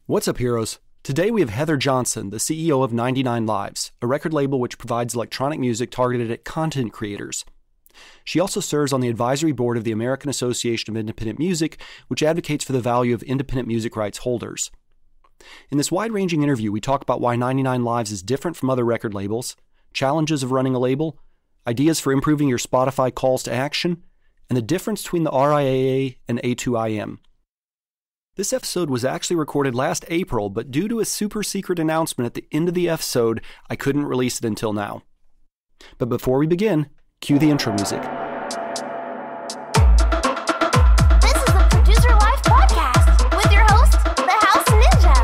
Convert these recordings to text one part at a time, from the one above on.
What's up, heroes? Today we have Heather Johnson, the CEO of 99Lives, a record label which provides electronic music targeted at content creators. She also serves on the advisory board of the American Association of Independent Music, which advocates for the value of independent music rights holders. In this wide-ranging interview, we talk about why 99Lives is different from other record labels, challenges of running a label, ideas for improving your Spotify calls to action, and the difference between the RIAA and A2IM. This episode was actually recorded last April, but due to a super secret announcement at the end of the episode, I couldn't release it until now. But before we begin, cue the intro music. This is the Producer Life Podcast with your host, the House Ninja.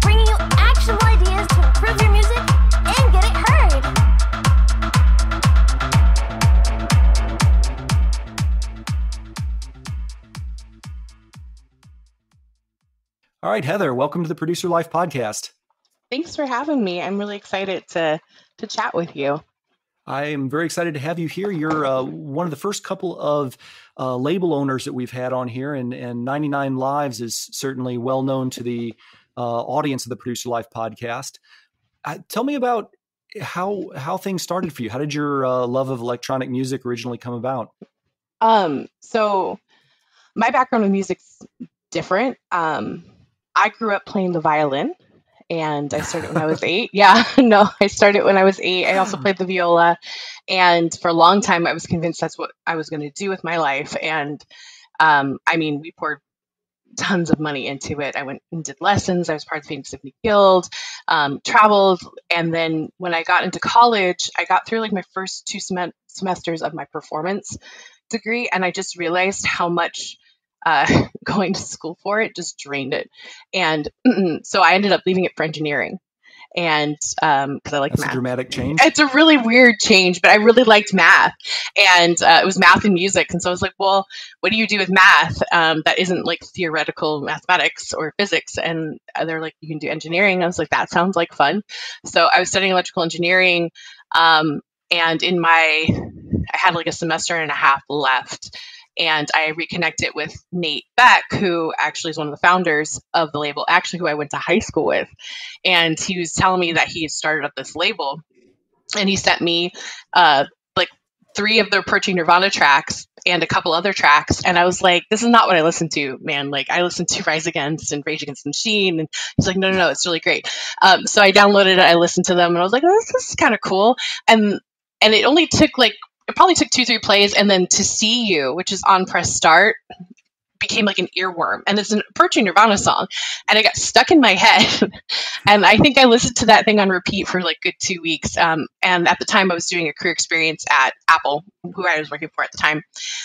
Bringing you actionable ideas to improve your music and get it heard. All right, Heather, welcome to the Producer Life Podcast. Thanks for having me. I'm really excited to chat with you. I am very excited to have you here. You're one of the first couple of label owners that we've had on here, and 99Lives is certainly well known to the audience of the Producer Life Podcast. Tell me about how things started for you. How did your love of electronic music originally come about? So my background in music's different. I grew up playing the violin, and I started when I was 8. I started when I was 8. I also played the viola, and for a long time, I was convinced that's what I was going to do with my life. And we poured tons of money into it. I went and did lessons. I was part of the Phoenix Symphony Guild, traveled, and then when I got into college, I got through like my first 2 semesters of my performance degree, and I just realized how much going to school for it just drained it. And so I ended up leaving it for engineering. And because I like math. That's a dramatic change. It's a really weird change, but I really liked math. And it was math and music. And so I was like, well, what do you do with math that isn't like theoretical mathematics or physics? And they're like, you can do engineering. I was like, that sounds like fun. So I was studying electrical engineering. And I had like a semester and a half left. And I reconnected with Nate Beck, who actually is one of the founders of the label, actually who I went to high school with. And he was telling me that he had started up this label. And he sent me like 3 of the Approaching Nirvana tracks and a couple other tracks. And I was like, this is not what I listen to, man. Like I listened to Rise Against and Rage Against the Machine. And he's like, no, it's really great. So I downloaded it, I listened to them, and I was like, oh, this is kind of cool. And it only took it probably took 2-3 plays, and then To See You, which is on Press Start, became like an earworm. And it's an Approaching Nirvana song. And it got stuck in my head. And I think I listened to that thing on repeat for like good 2 weeks. And at the time I was doing a career experience at Apple, who I was working for at the time.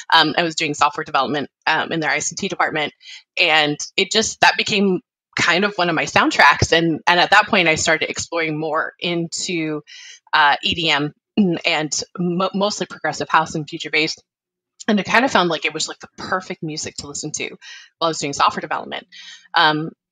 I was doing software development in their ICT department. And that became kind of one of my soundtracks. And at that point I started exploring more into EDM and mostly progressive house and future based. And I kind of found like it was like the perfect music to listen to while I was doing software development.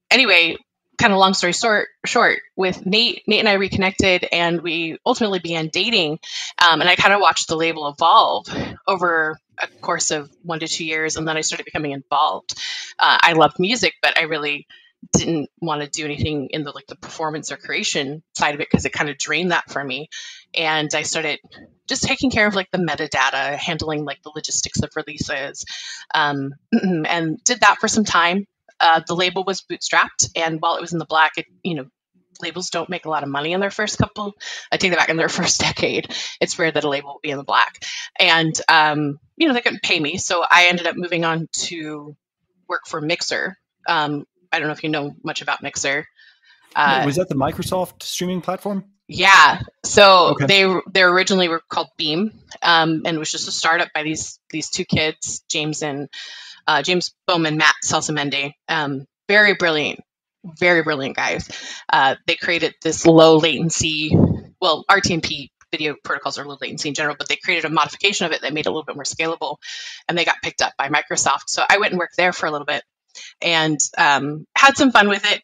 Anyway, kind of long story short, with Nate and I reconnected, and we ultimately began dating. And I kind of watched the label evolve over a course of 1 to 2 years. And then I started becoming involved. I loved music, but I really didn't want to do anything in the performance or creation side of it, because it kind of drained that for me. And I started just taking care of like the metadata, handling like the logistics of releases, and did that for some time. The label was bootstrapped, and while it was in the black, labels don't make a lot of money in their first couple. I take that back, in their first decade. It's rare that a label will be in the black, and they couldn't pay me, so I ended up moving on to work for Mixer. I don't know if you know much about Mixer. Was that the Microsoft streaming platform? Yeah. So okay. they originally were called Beam, and it was just a startup by these 2 kids, James Bowman, Matt Salsamende. Very brilliant guys. They created this low latency, RTMP video protocols are low latency in general, but they created a modification of it that made it a little bit more scalable, and they got picked up by Microsoft. So I went and worked there for a little bit, and had some fun with it.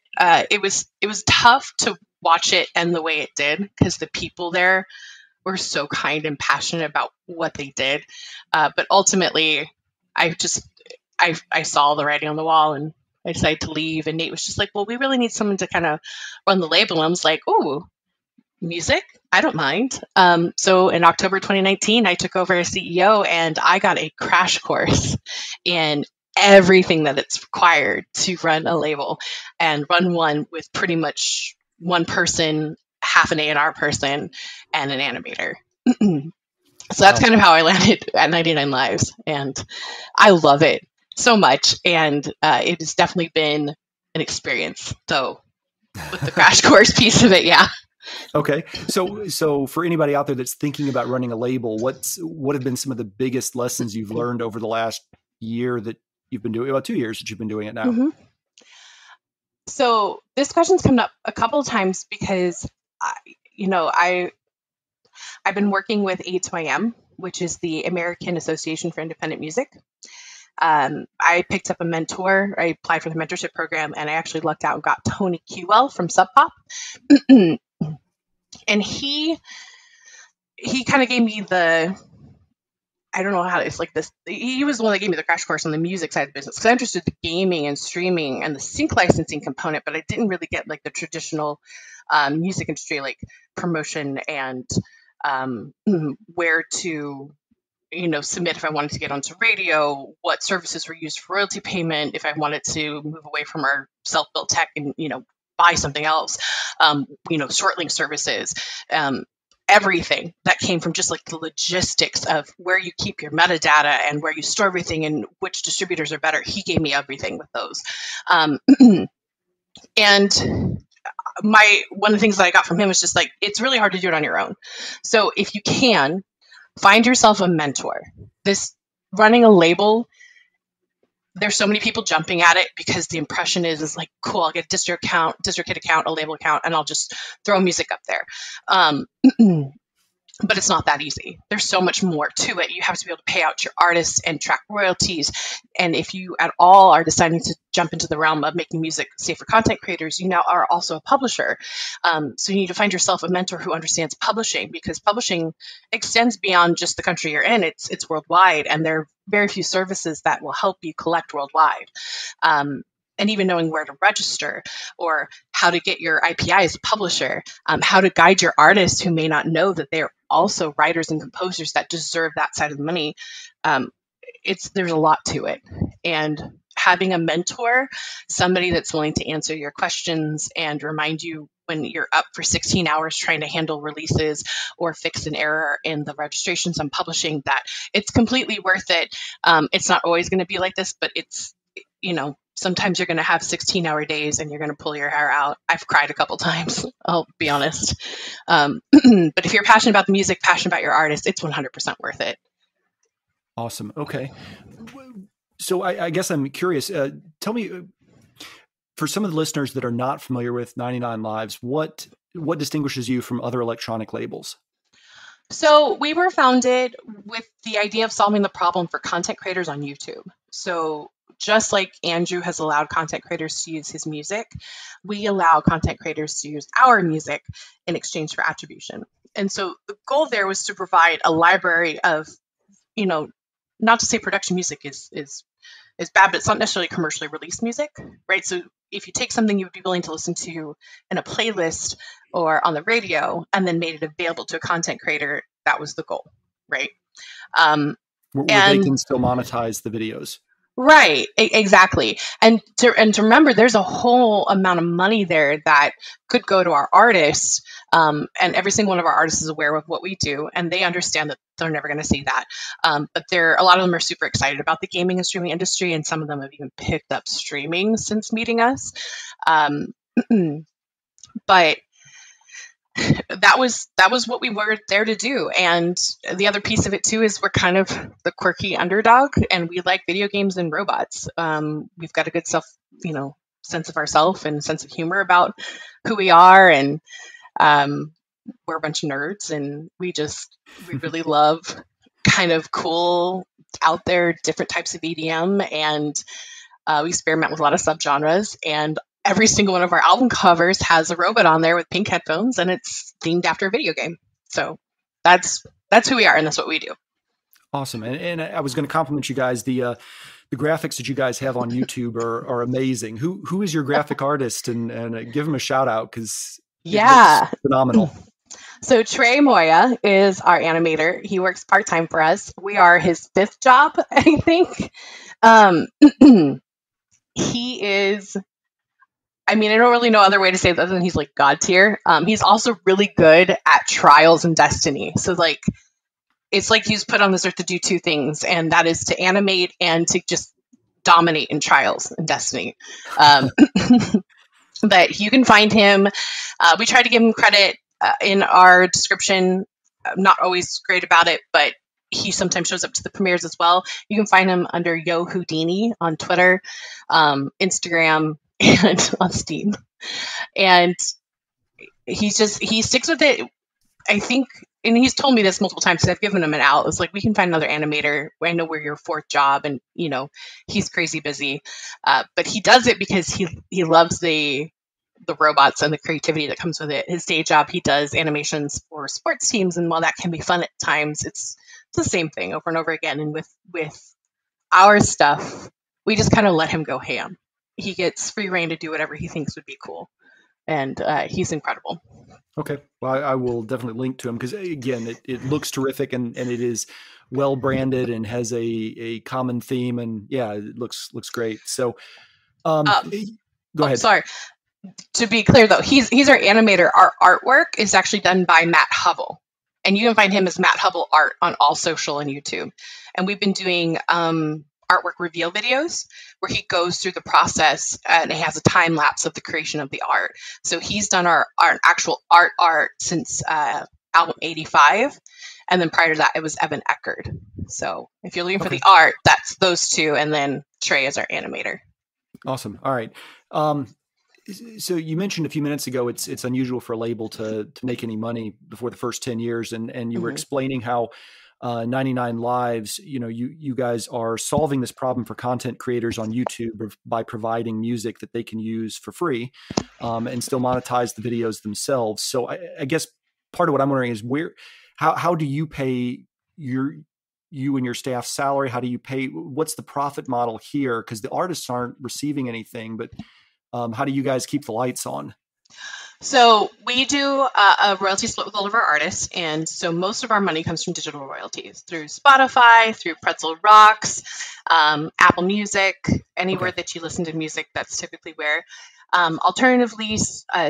It was tough to watch it end the way it did, because the people there were so kind and passionate about what they did. But ultimately, I saw the writing on the wall, and I decided to leave. And Nate was just like, well, we really need someone to kind of run the label. And I was like, oh, music? I don't mind. So in October 2019, I took over as CEO, and I got a crash course in everything that it's required to run a label, and run one with pretty much one person, half an A&R person, and an animator. So that's kind of how I landed at 99Lives, and I love it so much, and it has definitely been an experience. So with the crash course piece of it, yeah. Okay. So for anybody out there that's thinking about running a label, what have been some of the biggest lessons you've learned over the last year that you've been doing, about 2 years that you've been doing it now? Mm-hmm. So this question's come up a couple of times because, I've been working with A2IM, which is the American Association for Independent Music. I picked up a mentor. I applied for the mentorship program, and I actually lucked out and got Tony Qwell from Sub Pop. And he kind of gave me I don't know how it's like this. He was the one that gave me the crash course on the music side of the business, because I understood the gaming and streaming and the sync licensing component, but I didn't really get like the traditional music industry, like promotion and where to submit if I wanted to get onto radio, what services were used for royalty payment, if I wanted to move away from our self-built tech and buy something else, short link services, everything that came from just like the logistics of where you keep your metadata and where you store everything and which distributors are better. He gave me everything with those. And one of the things that I got from him was just like, it's really hard to do it on your own. So if you can, find yourself a mentor. This running a label, there's so many people jumping at it because the impression is like, cool, I'll get a DistroKid account, a label account, and I'll just throw music up there. But it's not that easy. There's so much more to it. You have to be able to pay out your artists and track royalties. And if you at all are deciding to jump into the realm of making music safe for content creators, you now are also a publisher. So you need to find yourself a mentor who understands publishing, because publishing extends beyond just the country you're in. It's worldwide, and there are very few services that will help you collect worldwide. And even knowing where to register, or how to get your IPI as a publisher, how to guide your artists who may not know that they're also writers and composers that deserve that side of the money. There's a lot to it. And having a mentor, somebody that's willing to answer your questions and remind you when you're up for 16 hours trying to handle releases or fix an error in the registrations on publishing, that it's completely worth it. It's not always going to be like this, but it's, sometimes you're going to have 16-hour days and you're going to pull your hair out. I've cried a couple times, I'll be honest. But if you're passionate about the music, passionate about your artist, it's 100% worth it. Awesome. Okay. So I guess I'm curious. Tell me, for some of the listeners that are not familiar with 99Lives, what distinguishes you from other electronic labels? So we were founded with the idea of solving the problem for content creators on YouTube. So just like Andrew has allowed content creators to use his music, we allow content creators to use our music in exchange for attribution. And so the goal there was to provide a library of, not to say production music is bad, but it's not necessarily commercially released music, right? So if you take something you would be willing to listen to in a playlist or on the radio and then made it available to a content creator, that was the goal, right? Where they can still monetize the videos. Right, exactly. And to remember, there's a whole amount of money there that could go to our artists. And every single one of our artists is aware of what we do, and they understand that they're never going to see that. But a lot of them are super excited about the gaming and streaming industry, and some of them have even picked up streaming since meeting us. But that was what we were there to do. And the other piece of it too is we're kind of the quirky underdog, and we like video games and robots. We've got a good sense of ourselves and sense of humor about who we are, and we're a bunch of nerds, and we really love kind of cool, out there, different types of EDM, and we experiment with a lot of subgenres. And every single one of our album covers has a robot on there with pink headphones, and it's themed after a video game. So that's who we are, and that's what we do. Awesome. And I was going to compliment you guys. The The graphics that you guys have on YouTube are amazing. Who is your graphic artist, and give him a shout out, because it looks phenomenal. So Trey Moya is our animator. He works part-time for us. We are his fifth job, I think. He is, I mean, I don't really know other way to say it other than he's like God tier. He's also really good at Trials and Destiny. So like, it's like he's put on this earth to do two things, and that is to animate and to just dominate in Trials and Destiny. But you can find him. We try to give him credit in our description. I'm not always great about it, but he sometimes shows up to the premieres as well. You can find him under Yo Houdini on Twitter, Instagram, and on Steam. And he sticks with it, I think. And he's told me this multiple times, because I've given him an out. It's like, we can find another animator. I know we're your fourth job, and he's crazy busy, but he does it because he loves the robots and the creativity that comes with it. His day job, he does animations for sports teams, and while that can be fun at times, it's the same thing over and over again. And with our stuff, we just kind of let him go ham. He gets free reign to do whatever he thinks would be cool, and he's incredible. Okay. Well, I will definitely link to him, because again, it looks terrific, and it is well branded and has a common theme, and yeah, it looks great. So, go ahead. Sorry. To be clear though, he's our animator. Our artwork is actually done by Matt Hubble, and you can find him as Matt Hubble Art on all social and YouTube. And we've been doing artwork reveal videos where he goes through the process, and he has a time lapse of the creation of the art. So he's done our actual art since album 85. And then prior to that, it was Evan Eckerd. So if you're looking for the art, that's those two. And then Trey is our animator. Awesome. All right. So you mentioned a few minutes ago, it's unusual for a label to make any money before the first 10 years. And you were explaining how 99Lives, you guys are solving this problem for content creators on YouTube by providing music that they can use for free, and still monetize the videos themselves. So I guess part of what I'm wondering is how do you pay you and your staff's salary? How do you pay? What's the profit model here? Because the artists aren't receiving anything, but how do you guys keep the lights on? So we do a royalty split with all of our artists, and so most of our money comes from digital royalties through Spotify, through Pretzel Rocks, Apple Music, anywhere that you listen to music. That's typically where. Alternatively,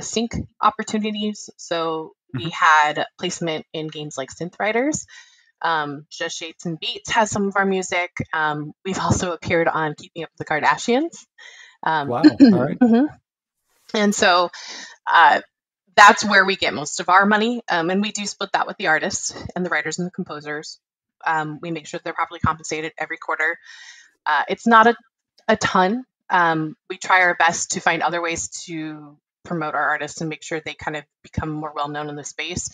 sync opportunities. So we had placement in games like Synth Riders. Just Shapes and Beats has some of our music. We've also appeared on Keeping Up with the Kardashians. Wow. All right. And so that's where we get most of our money. And we do split that with the artists and the writers and the composers. We make sure they're properly compensated every quarter. It's not a ton. We try our best to find other ways to promote our artists and make sure they kind of become more well-known in the space.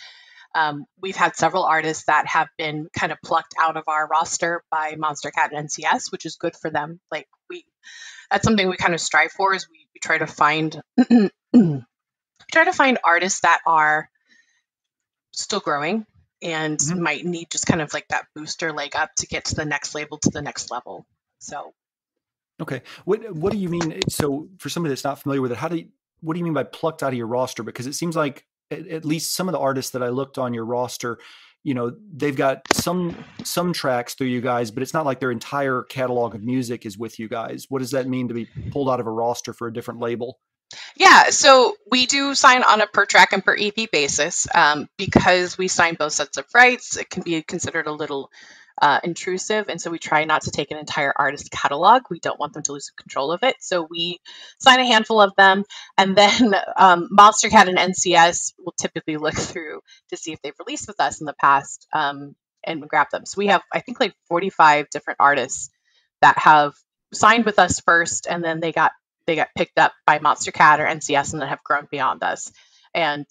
We've had several artists that have been kind of plucked out of our roster by Monster Cat and NCS, which is good for them. Like that's something we kind of strive for, is we try to find artists that are still growing and might need just kind of like that booster leg up to get to the next label, to the next level. So. Okay. What do you mean? So for somebody that's not familiar with it, what do you mean by plucked out of your roster? Because it seems like at least some of the artists that I looked on your roster, they've got some tracks through you guys, but it's not like their entire catalog of music is with you guys. What does that mean to be pulled out of a roster for a different label? Yeah, so we do sign on a per track and per EP basis. Because we sign both sets of rights, it can be considered a little intrusive, and so we try not to take an entire artist catalog. We don't want them to lose control of it, so we sign a handful of them, and then Monster Cat and NCS will typically look through to see if they've released with us in the past, and grab them. So we have, I think, like 45 different artists that have signed with us first, and then they got picked up by Monster Cat or NCS and then have grown beyond us. And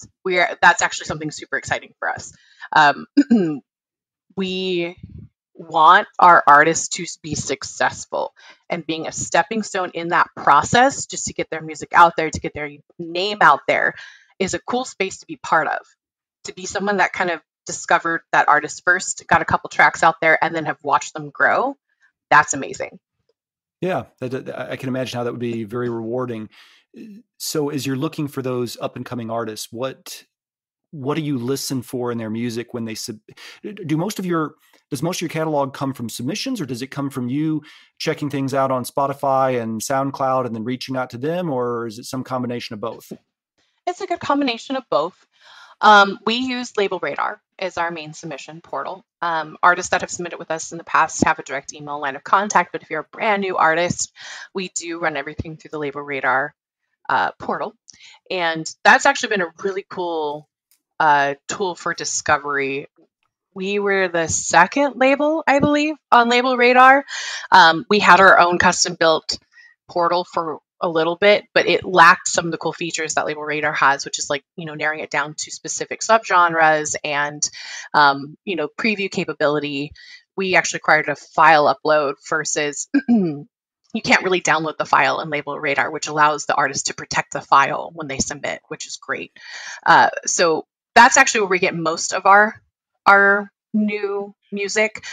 that's actually something super exciting for us. We want our artists to be successful, and being a stepping stone in that process, just to get their music out there, to get their name out there, is a cool space to be part of. To be someone that kind of discovered that artist first, got a couple tracks out there, and then have watched them grow. That's amazing. Yeah, I can imagine how that would be very rewarding. So as you're looking for those up and coming artists, what do you listen for in their music when they does most of your catalog come from submissions, or does it come from you checking things out on Spotify and SoundCloud and then reaching out to them, or is it some combination of both? It's a good combination of both. We use Label Radar as our main submission portal. Artists that have submitted with us in the past have a direct email line of contact, but if you're a brand new artist, we do run everything through the Label Radar portal. And that's actually been a really cool tool for discovery. We were the second label, I believe, on Label Radar. We had our own custom built portal for a little bit, but it lacked some of the cool features that Label Radar has, which is like, narrowing it down to specific subgenres and, preview capability. We actually required a file upload versus you can't really download the file in Label Radar, which allows the artist to protect the file when they submit, which is great. So that's actually where we get most of our new music.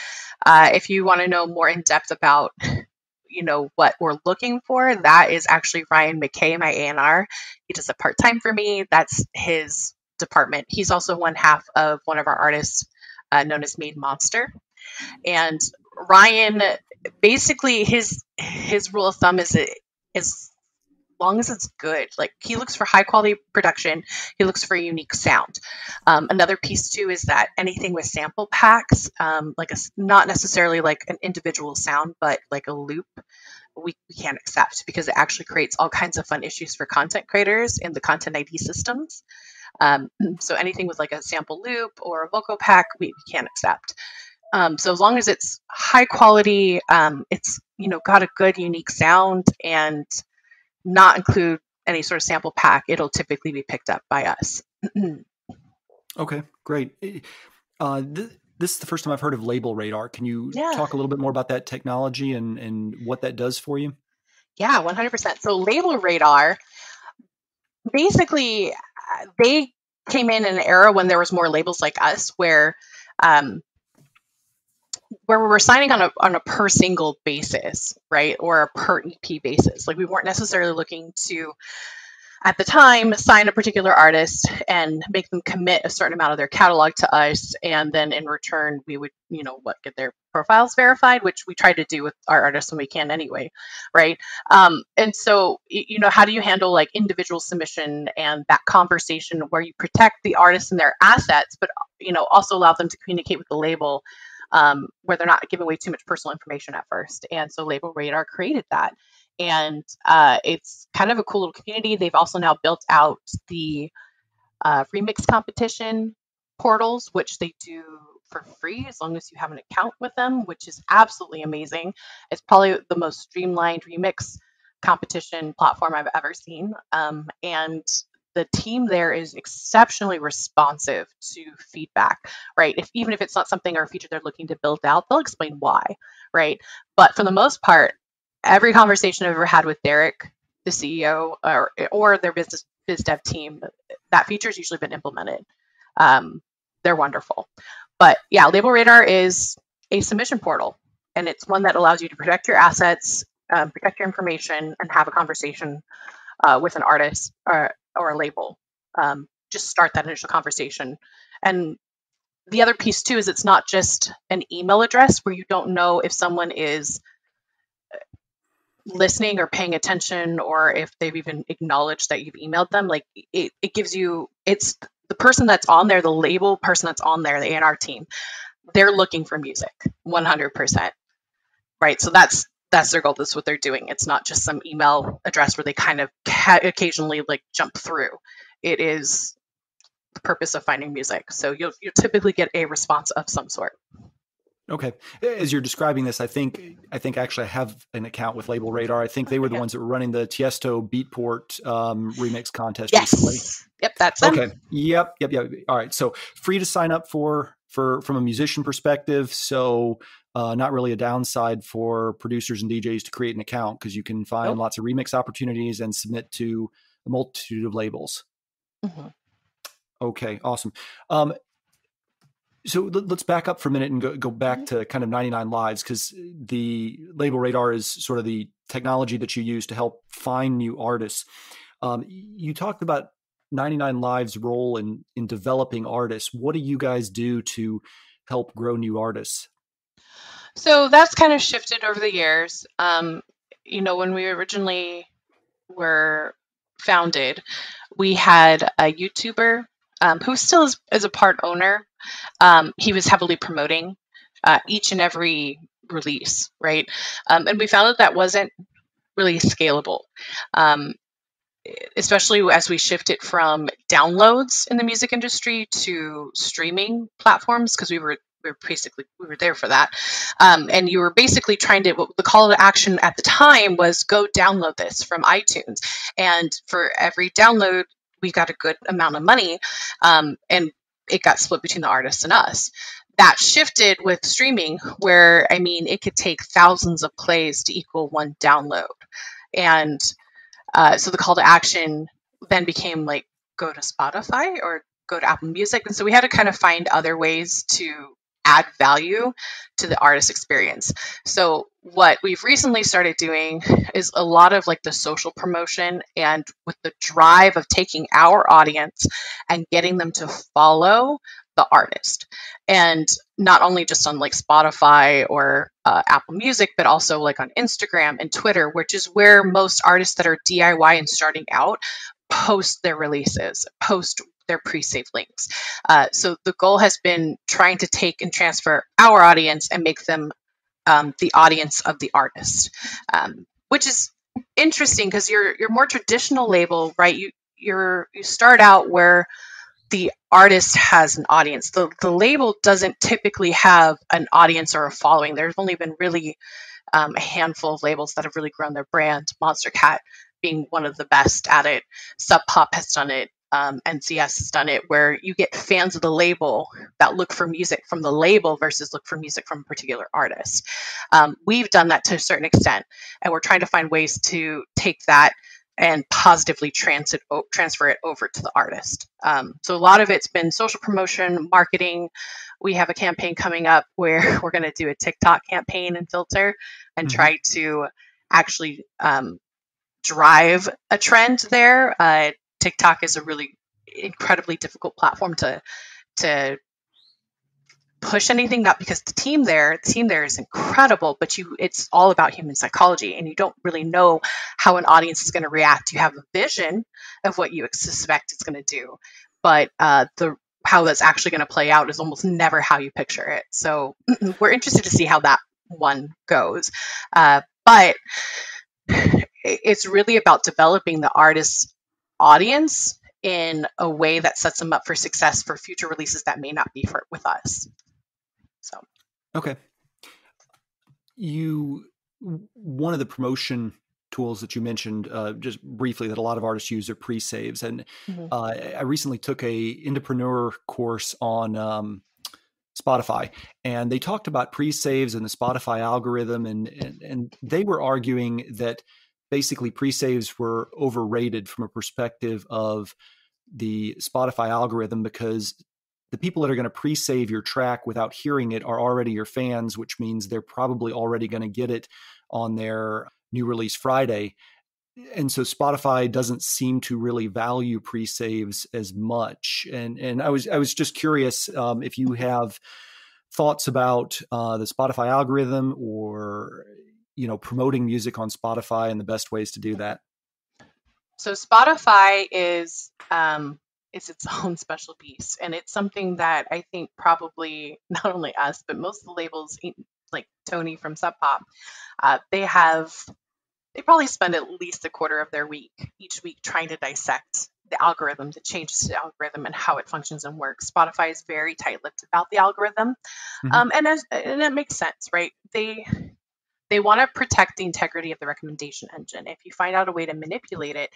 If you want to know more in depth about what we're looking for, that is actually Ryan McKay, my A&R. He does it part-time for me. That's his department. He's also one half of one of our artists known as Made Monster. And Ryan, basically his rule of thumb is as long as it's good. Like, he looks for high quality production. He looks for a unique sound. Another piece too is that anything with sample packs, not necessarily like an individual sound, but like a loop, we can't accept because it actually creates all kinds of fun issues for content creators in the content ID systems. So anything with like a sample loop or a vocal pack, we can't accept. So as long as it's high quality, it's got a good unique sound and not include any sort of sample pack, it'll typically be picked up by us. Okay, great. This is the first time I've heard of Label Radar. Can you talk a little bit more about that technology and what that does for you? Yeah, 100%. So Label Radar, basically, they came in an era when there was more labels like us where we were signing on a per single basis, right? Or a per EP basis. Like, we weren't necessarily looking to, at the time, sign a particular artist and make them commit a certain amount of their catalog to us. And then in return, we would, get their profiles verified, which we try to do with our artists when we can anyway, right? And so, how do you handle like individual submission and that conversation where you protect the artist and their assets, but, also allow them to communicate with the label where they're not giving away too much personal information at first. And so Label Radar created that. And it's kind of a cool little community. They've also now built out the remix competition portals, which they do for free as long as you have an account with them, which is absolutely amazing. It's probably the most streamlined remix competition platform I've ever seen. And the team there is exceptionally responsive to feedback, right? Even if it's not something or a feature they're looking to build out, they'll explain why, right? But for the most part, every conversation I've ever had with Derek, the CEO, or their biz dev team, that feature's usually been implemented. They're wonderful. But yeah, Label Radar is a submission portal, and it's one that allows you to protect your assets, protect your information, and have a conversation with an artist or a label. Just start that initial conversation. And the other piece too is it's not just an email address where you don't know if someone is listening or paying attention or if they've even acknowledged that you've emailed them. Like, it gives you, it's the person that's on there, the label person that's on there, the A&R team, they're looking for music 100%, right? So that's their goal. That's what they're doing. It's not just some email address where they kind of occasionally like jump through. It is the purpose of finding music. So you'll typically get a response of some sort. Okay. As you're describing this, I think actually I have an account with Label Radar. I think they were the ones that were running the Tiesto Beatport remix contest recently. Yep, that's them. Okay. Yep. All right. So free to sign up for from a musician perspective. So not really a downside for producers and DJs to create an account because you can find lots of remix opportunities and submit to a multitude of labels. Mm-hmm. Okay. Awesome. So let's back up for a minute and go back to kind of 99 Lives, because the label radar is sort of the technology that you use to help find new artists. You talked about 99 Lives' role in developing artists. What do you guys do to help grow new artists? So that's kind of shifted over the years. When we originally were founded, we had a YouTuber who still is a part owner. He was heavily promoting each and every release, right? And we found that wasn't really scalable, um, especially as we shifted from downloads in the music industry to streaming platforms, because we were there for that. And you were basically trying to, the call to action at the time was go download this from iTunes. And for every download, we got a good amount of money. And it got split between the artists and us. That shifted with streaming, where, I mean, it could take thousands of plays to equal one download. And so the call to action then became like, go to Spotify or go to Apple Music. And so we had to kind of find other ways to add value to the artist experience. So what we've recently started doing is a lot of like the social promotion, and with the drive of taking our audience and getting them to follow the artist. And not only just on like Spotify or Apple Music, but also like on Instagram and Twitter, which is where most artists that are DIY and starting out post their releases, post their pre-saved links. So the goal has been trying to take and transfer our audience and make them the audience of the artist, which is interesting because your more traditional label, right? You start out where the artist has an audience. The label doesn't typically have an audience or a following. There's only been really a handful of labels that have really grown their brand. Monster Cat being one of the best at it. Sub Pop has done it. NCS has done it, where you get fans of the label that look for music from the label versus look for music from a particular artist. We've done that to a certain extent, and we're trying to find ways to take that and positively transfer it over to the artist. So a lot of it's been social promotion, marketing. We have a campaign coming up where we're going to do a TikTok campaign and filter and try to actually drive a trend there. TikTok is a really incredibly difficult platform to push anything, not because the team there is incredible, but it's all about human psychology, and you don't really know how an audience is going to react. You have a vision of what you suspect it's going to do, but how that's actually going to play out is almost never how you picture it. So we're interested to see how that one goes. But it's really about developing the artist's audience in a way that sets them up for success for future releases that may not be with us. So, okay. One of the promotion tools that you mentioned just briefly that a lot of artists use are pre-saves. And I recently took a entrepreneur course on Spotify, and they talked about pre-saves and the Spotify algorithm. And they were arguing that basically pre-saves were overrated from a perspective of the Spotify algorithm, because the people that are going to pre-save your track without hearing it are already your fans, which means they're probably already going to get it on their new release Friday. And so Spotify doesn't seem to really value pre-saves as much. And I was just curious if you have thoughts about the Spotify algorithm, or promoting music on Spotify and the best ways to do that. So Spotify is its own special beast, and it's something that I think probably not only us, but most of the labels, like Tony from Sub Pop, they probably spend at least a quarter of their week each week trying to dissect the algorithm, the changes to the algorithm, and how it functions and works. Spotify is very tight-lipped about the algorithm, and it makes sense, right? They want to protect the integrity of the recommendation engine. If you find out a way to manipulate it,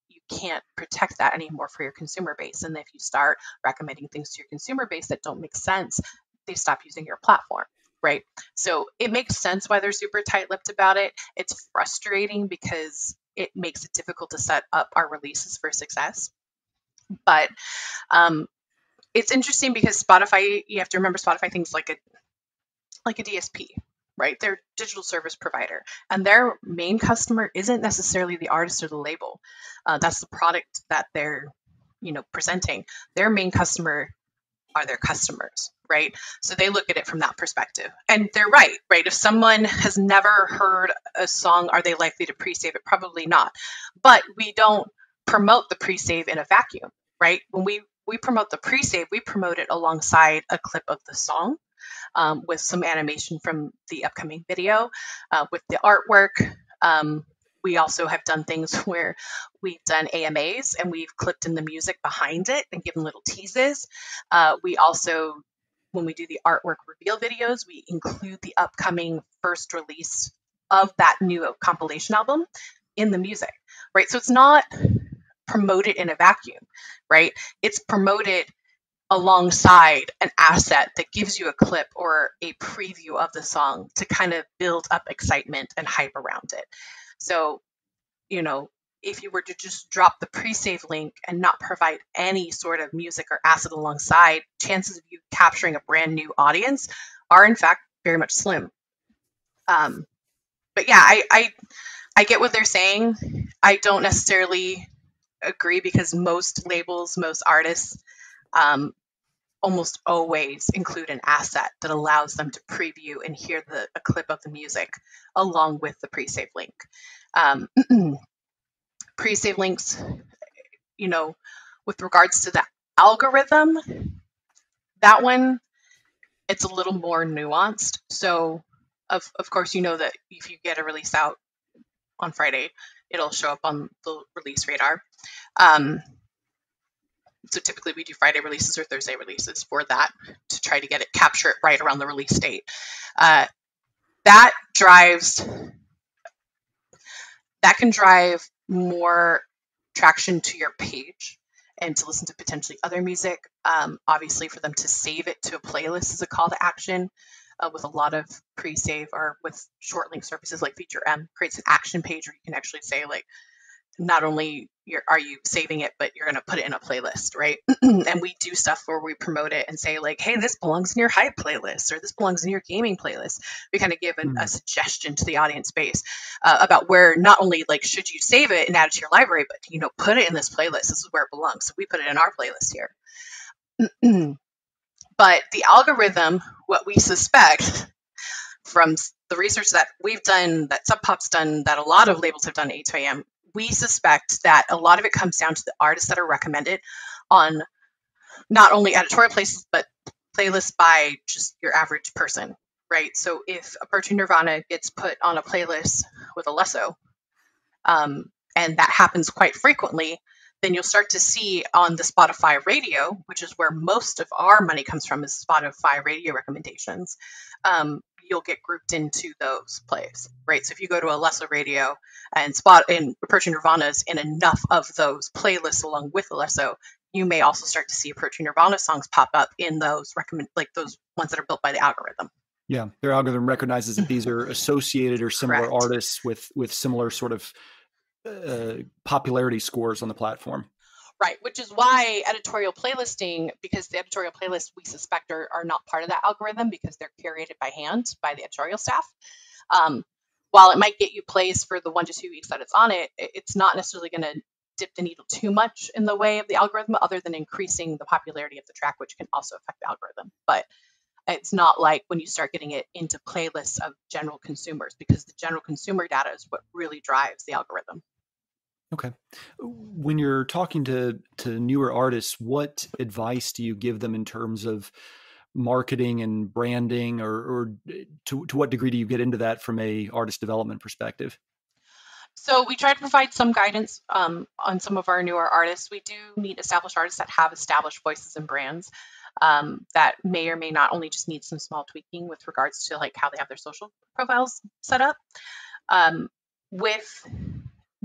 you can't protect that anymore for your consumer base. And if you start recommending things to your consumer base that don't make sense, they stop using your platform, right? So it makes sense why they're super tight-lipped about it. It's frustrating because it makes it difficult to set up our releases for success. But it's interesting because Spotify, you have to remember Spotify thinks like a DSP, right? They're a digital service provider, and their main customer isn't necessarily the artist or the label. That's the product that they're, presenting. Their main customer are their customers, right? So they look at it from that perspective. And they're right? If someone has never heard a song, are they likely to pre-save it? Probably not. But we don't promote the pre-save in a vacuum, right? When we promote the pre-save, we promote it alongside a clip of the song, with some animation from the upcoming video, with the artwork. We also have done things where we've done AMAs and we've clipped in the music behind it and given little teases. We also, when we do the artwork reveal videos, we include the upcoming first release of that new compilation album in the music, right? So it's not promoted in a vacuum, right? It's promoted alongside an asset that gives you a clip or a preview of the song to kind of build up excitement and hype around it. So, if you were to just drop the pre-save link and not provide any sort of music or asset alongside, chances of you capturing a brand new audience are in fact very much slim. But yeah, I get what they're saying. I don't necessarily agree because most labels, most artists, almost always include an asset that allows them to preview and hear a clip of the music along with the pre-save link. Pre-save links, with regards to the algorithm, that one, it's a little more nuanced. So of course, that if you get a release out on Friday, it'll show up on the release radar. So typically we do Friday releases or Thursday releases for that to try to capture it right around the release date. That can drive more traction to your page and to listen to potentially other music. Obviously for them to save it to a playlist is a call to action. With a lot of pre-save or with short link services like Feature M creates an action page where you can actually say like, not only are you saving it, but you're going to put it in a playlist, right? And we do stuff where we promote it and say like, hey, this belongs in your hype playlist or this belongs in your gaming playlist. We kind of give a suggestion to the audience base about where not only like should you save it and add it to your library, but put it in this playlist. This is where it belongs. So we put it in our playlist here. But the algorithm, what we suspect from the research that we've done, that Sub Pop's done, that a lot of labels have done at 8AM, we suspect that a lot of it comes down to the artists that are recommended on not only editorial places, but playlists by just your average person, right? So if Approaching Nirvana gets put on a playlist with Alesso, and that happens quite frequently, then you'll start to see on the Spotify radio, which is where most of our money comes from, is Spotify radio recommendations. You'll get grouped into those plays, right? So if you go to Alesso Radio and Approaching Nirvana's in enough of those playlists along with Alesso, you may also start to see Approaching Nirvana songs pop up in those those ones that are built by the algorithm. Yeah, their algorithm recognizes that these are associated or similar Correct. artists with similar sort of popularity scores on the platform. Right, which is why editorial playlisting, because the editorial playlists we suspect are not part of that algorithm because they're curated by hand by the editorial staff. While it might get you plays for the 1 to 2 weeks that it's on it, it's not necessarily going to dip the needle too much in the way of the algorithm other than increasing the popularity of the track, which can also affect the algorithm. But it's not like when you start getting it into playlists of general consumers, because the general consumer data is what really drives the algorithm. Okay. When you're talking to newer artists, what advice do you give them in terms of marketing and branding, or to what degree do you get into that from a artist development perspective? So we try to provide some guidance on some of our newer artists. We do meet established artists that have established voices and brands that may or may not only just need some small tweaking with regards to like how they have their social profiles set up. With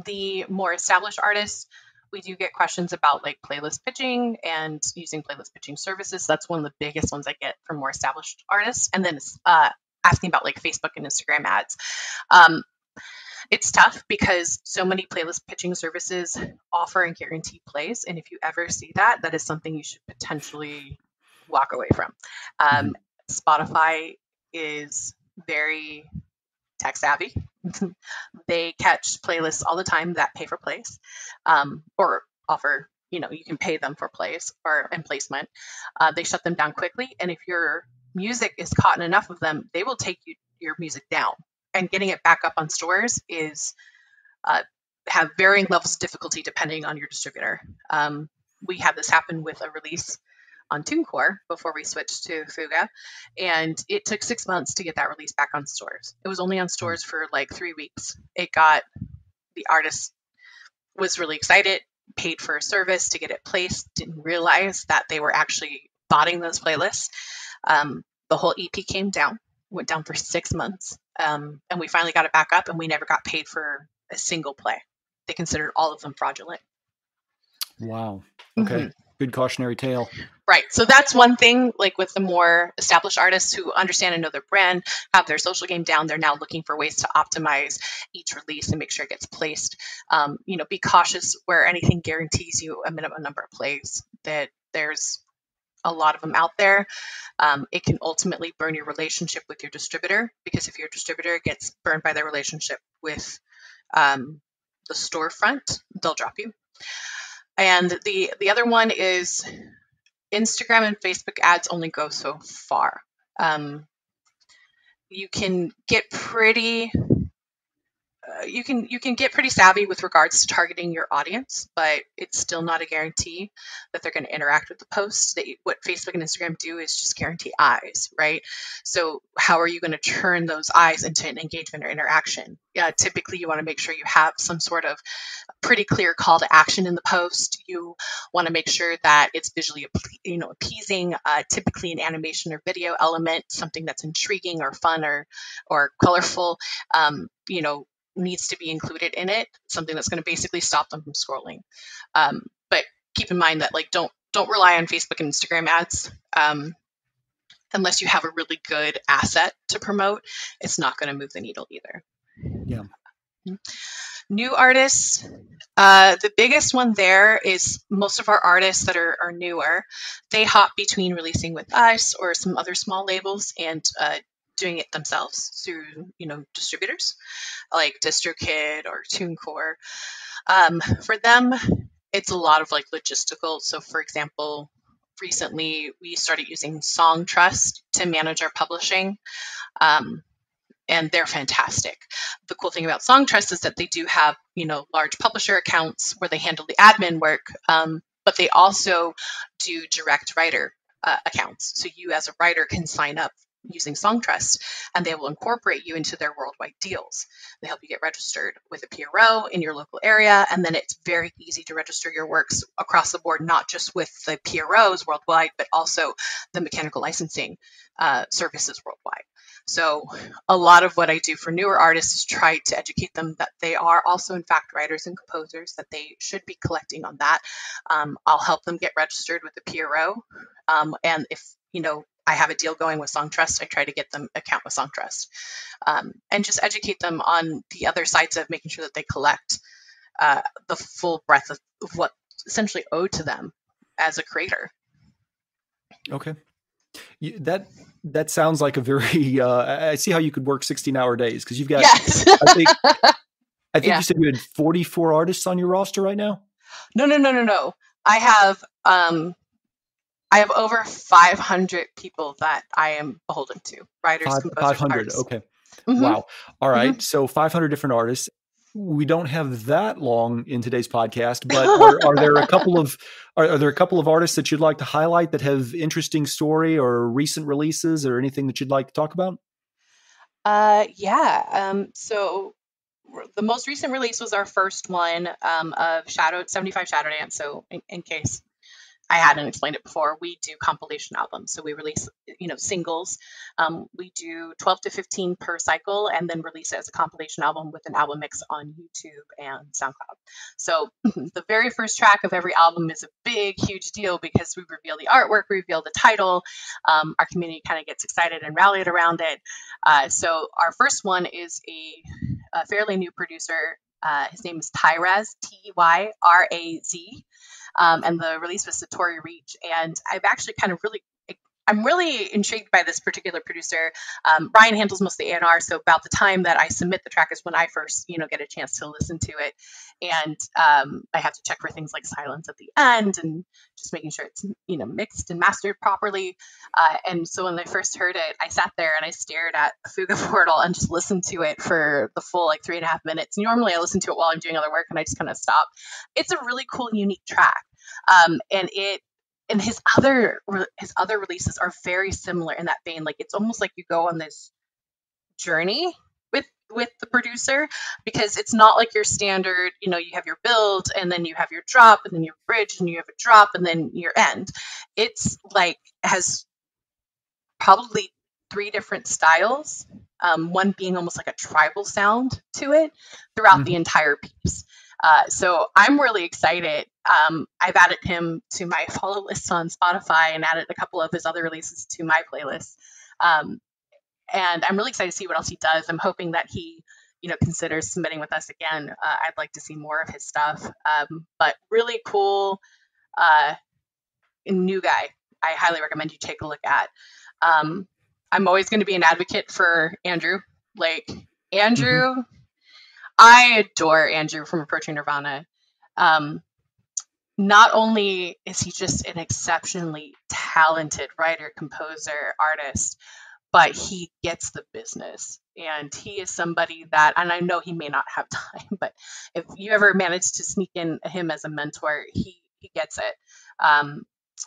the more established artists, we do get questions about like playlist pitching and using playlist pitching services. That's one of the biggest ones I get from more established artists. And then asking about like Facebook and Instagram ads. It's tough because so many playlist pitching services offer and guarantee plays. And if you ever see that, that is something you should potentially walk away from. Mhm. Spotify is very tech savvy. They catch playlists all the time that pay for plays, or offer, you can pay them for plays or and placement. They shut them down quickly, and if your music is caught in enough of them, they will take your music down. And getting it back up on stores is have varying levels of difficulty depending on your distributor. We had this happen with a release on TuneCore before we switched to Fuga, and it took 6 months to get that release back on stores. It was only on stores for like 3 weeks. The artist was really excited, paid for a service to get it placed, didn't realize that they were actually botting those playlists. The whole EP went down for 6 months, and we finally got it back up, and we never got paid for a single play. They considered all of them fraudulent. Wow. Okay. Mm-hmm. Good cautionary tale. Right. So that's one thing, like with the more established artists who understand and know their brand, have their social game down, they're now looking for ways to optimize each release and make sure it gets placed. Be cautious where anything guarantees you a minimum number of plays, that there's a lot of them out there. It can ultimately burn your relationship with your distributor, because if your distributor gets burned by their relationship with the storefront, they'll drop you. And the other one is Instagram and Facebook ads only go so far. You can get pretty you can get pretty savvy with regards to targeting your audience, but it's still not a guarantee that they're going to interact with the posts. What Facebook and Instagram do is just guarantee eyes, right? So how are you going to turn those eyes into an engagement or interaction? Typically, you want to make sure you have some sort of pretty clear call to action in the post. You want to make sure that it's visually appeasing, typically an animation or video element, something that's intriguing or fun or colorful. Needs to be included in it, something that's going to basically stop them from scrolling. But keep in mind that don't rely on Facebook and Instagram ads unless you have a really good asset to promote. It's not going to move the needle either. Yeah. New artists, the biggest one there is most of our artists that are newer. They hop between releasing with us or some other small labels and doing it themselves through distributors like DistroKid or TuneCore. For them, it's a lot of logistical. So for example, recently we started using Songtrust to manage our publishing, and they're fantastic. The cool thing about Songtrust is that they do have large publisher accounts where they handle the admin work, but they also do direct writer accounts. So you as a writer can sign up using Songtrust, and they will incorporate you into their worldwide deals. They help you get registered with a PRO in your local area, and then it's very easy to register your works across the board, not just with the PROs worldwide, but also the mechanical licensing services worldwide. So a lot of what I do for newer artists is try to educate them that they are also, in fact, writers and composers, that they should be collecting on that. I'll help them get registered with the PRO. And if, I have a deal going with Songtrust, I try to get them an account with Songtrust, and just educate them on the other sides of making sure that they collect the full breadth of what's essentially owed to them as a creator. Okay. That sounds like a very, I see how you could work 16-hour days, because you've got, yes. I think you said you had 44 artists on your roster right now? No. I have over 500 people that I am beholden to, writers, composers, 500, artists. okay. Mm-hmm. Wow. All right. Mm-hmm. So 500 different artists. We don't have that long in today's podcast, but are there a couple of artists that you'd like to highlight that have interesting story or recent releases or anything that you'd like to talk about? So the most recent release was our first one of 75 Shadow Dance. So in case I hadn't explained it before, we do compilation albums. So we release, singles. We do 12 to 15 per cycle, and then release it as a compilation album with an album mix on YouTube and SoundCloud. So the very first track of every album is a big, huge deal because we reveal the artwork, we reveal the title. Our community kind of gets excited and rallied around it. So our first one is a fairly new producer. His name is Tyraz, Teyraz, and the release was Satori Reach. And I'm really intrigued by this particular producer. Ryan handles most of the A&R, so about the time that I submit the track is when I first, get a chance to listen to it. And I have to check for things like silence at the end and just making sure it's, mixed and mastered properly. And so when I first heard it, I sat there and I stared at Fuga Portal and just listened to it for the full 3.5 minutes. Normally I listen to it while I'm doing other work and I just kind of stop. It's a really cool, unique track. And his other releases are very similar in that vein. It's almost like you go on this journey with the producer, because it's not like your standard, you have your build and then you have your drop and then your bridge and you have a drop and then your end. It's has probably 3 different styles, one being almost like a tribal sound to it throughout the entire piece. So I'm really excited. I've added him to my follow list on Spotify and added a couple of his other releases to my playlist. And I'm really excited to see what else he does. I'm hoping that he, considers submitting with us again. I'd like to see more of his stuff. But really cool, new guy. I highly recommend you take a look at. I'm always going to be an advocate for Andrew. Andrew, I adore Andrew from Approaching Nirvana. Not only is he just an exceptionally talented writer, composer, artist, but he gets the business. And he is somebody that, and I know he may not have time, but if you ever manage to sneak in him as a mentor, he gets it.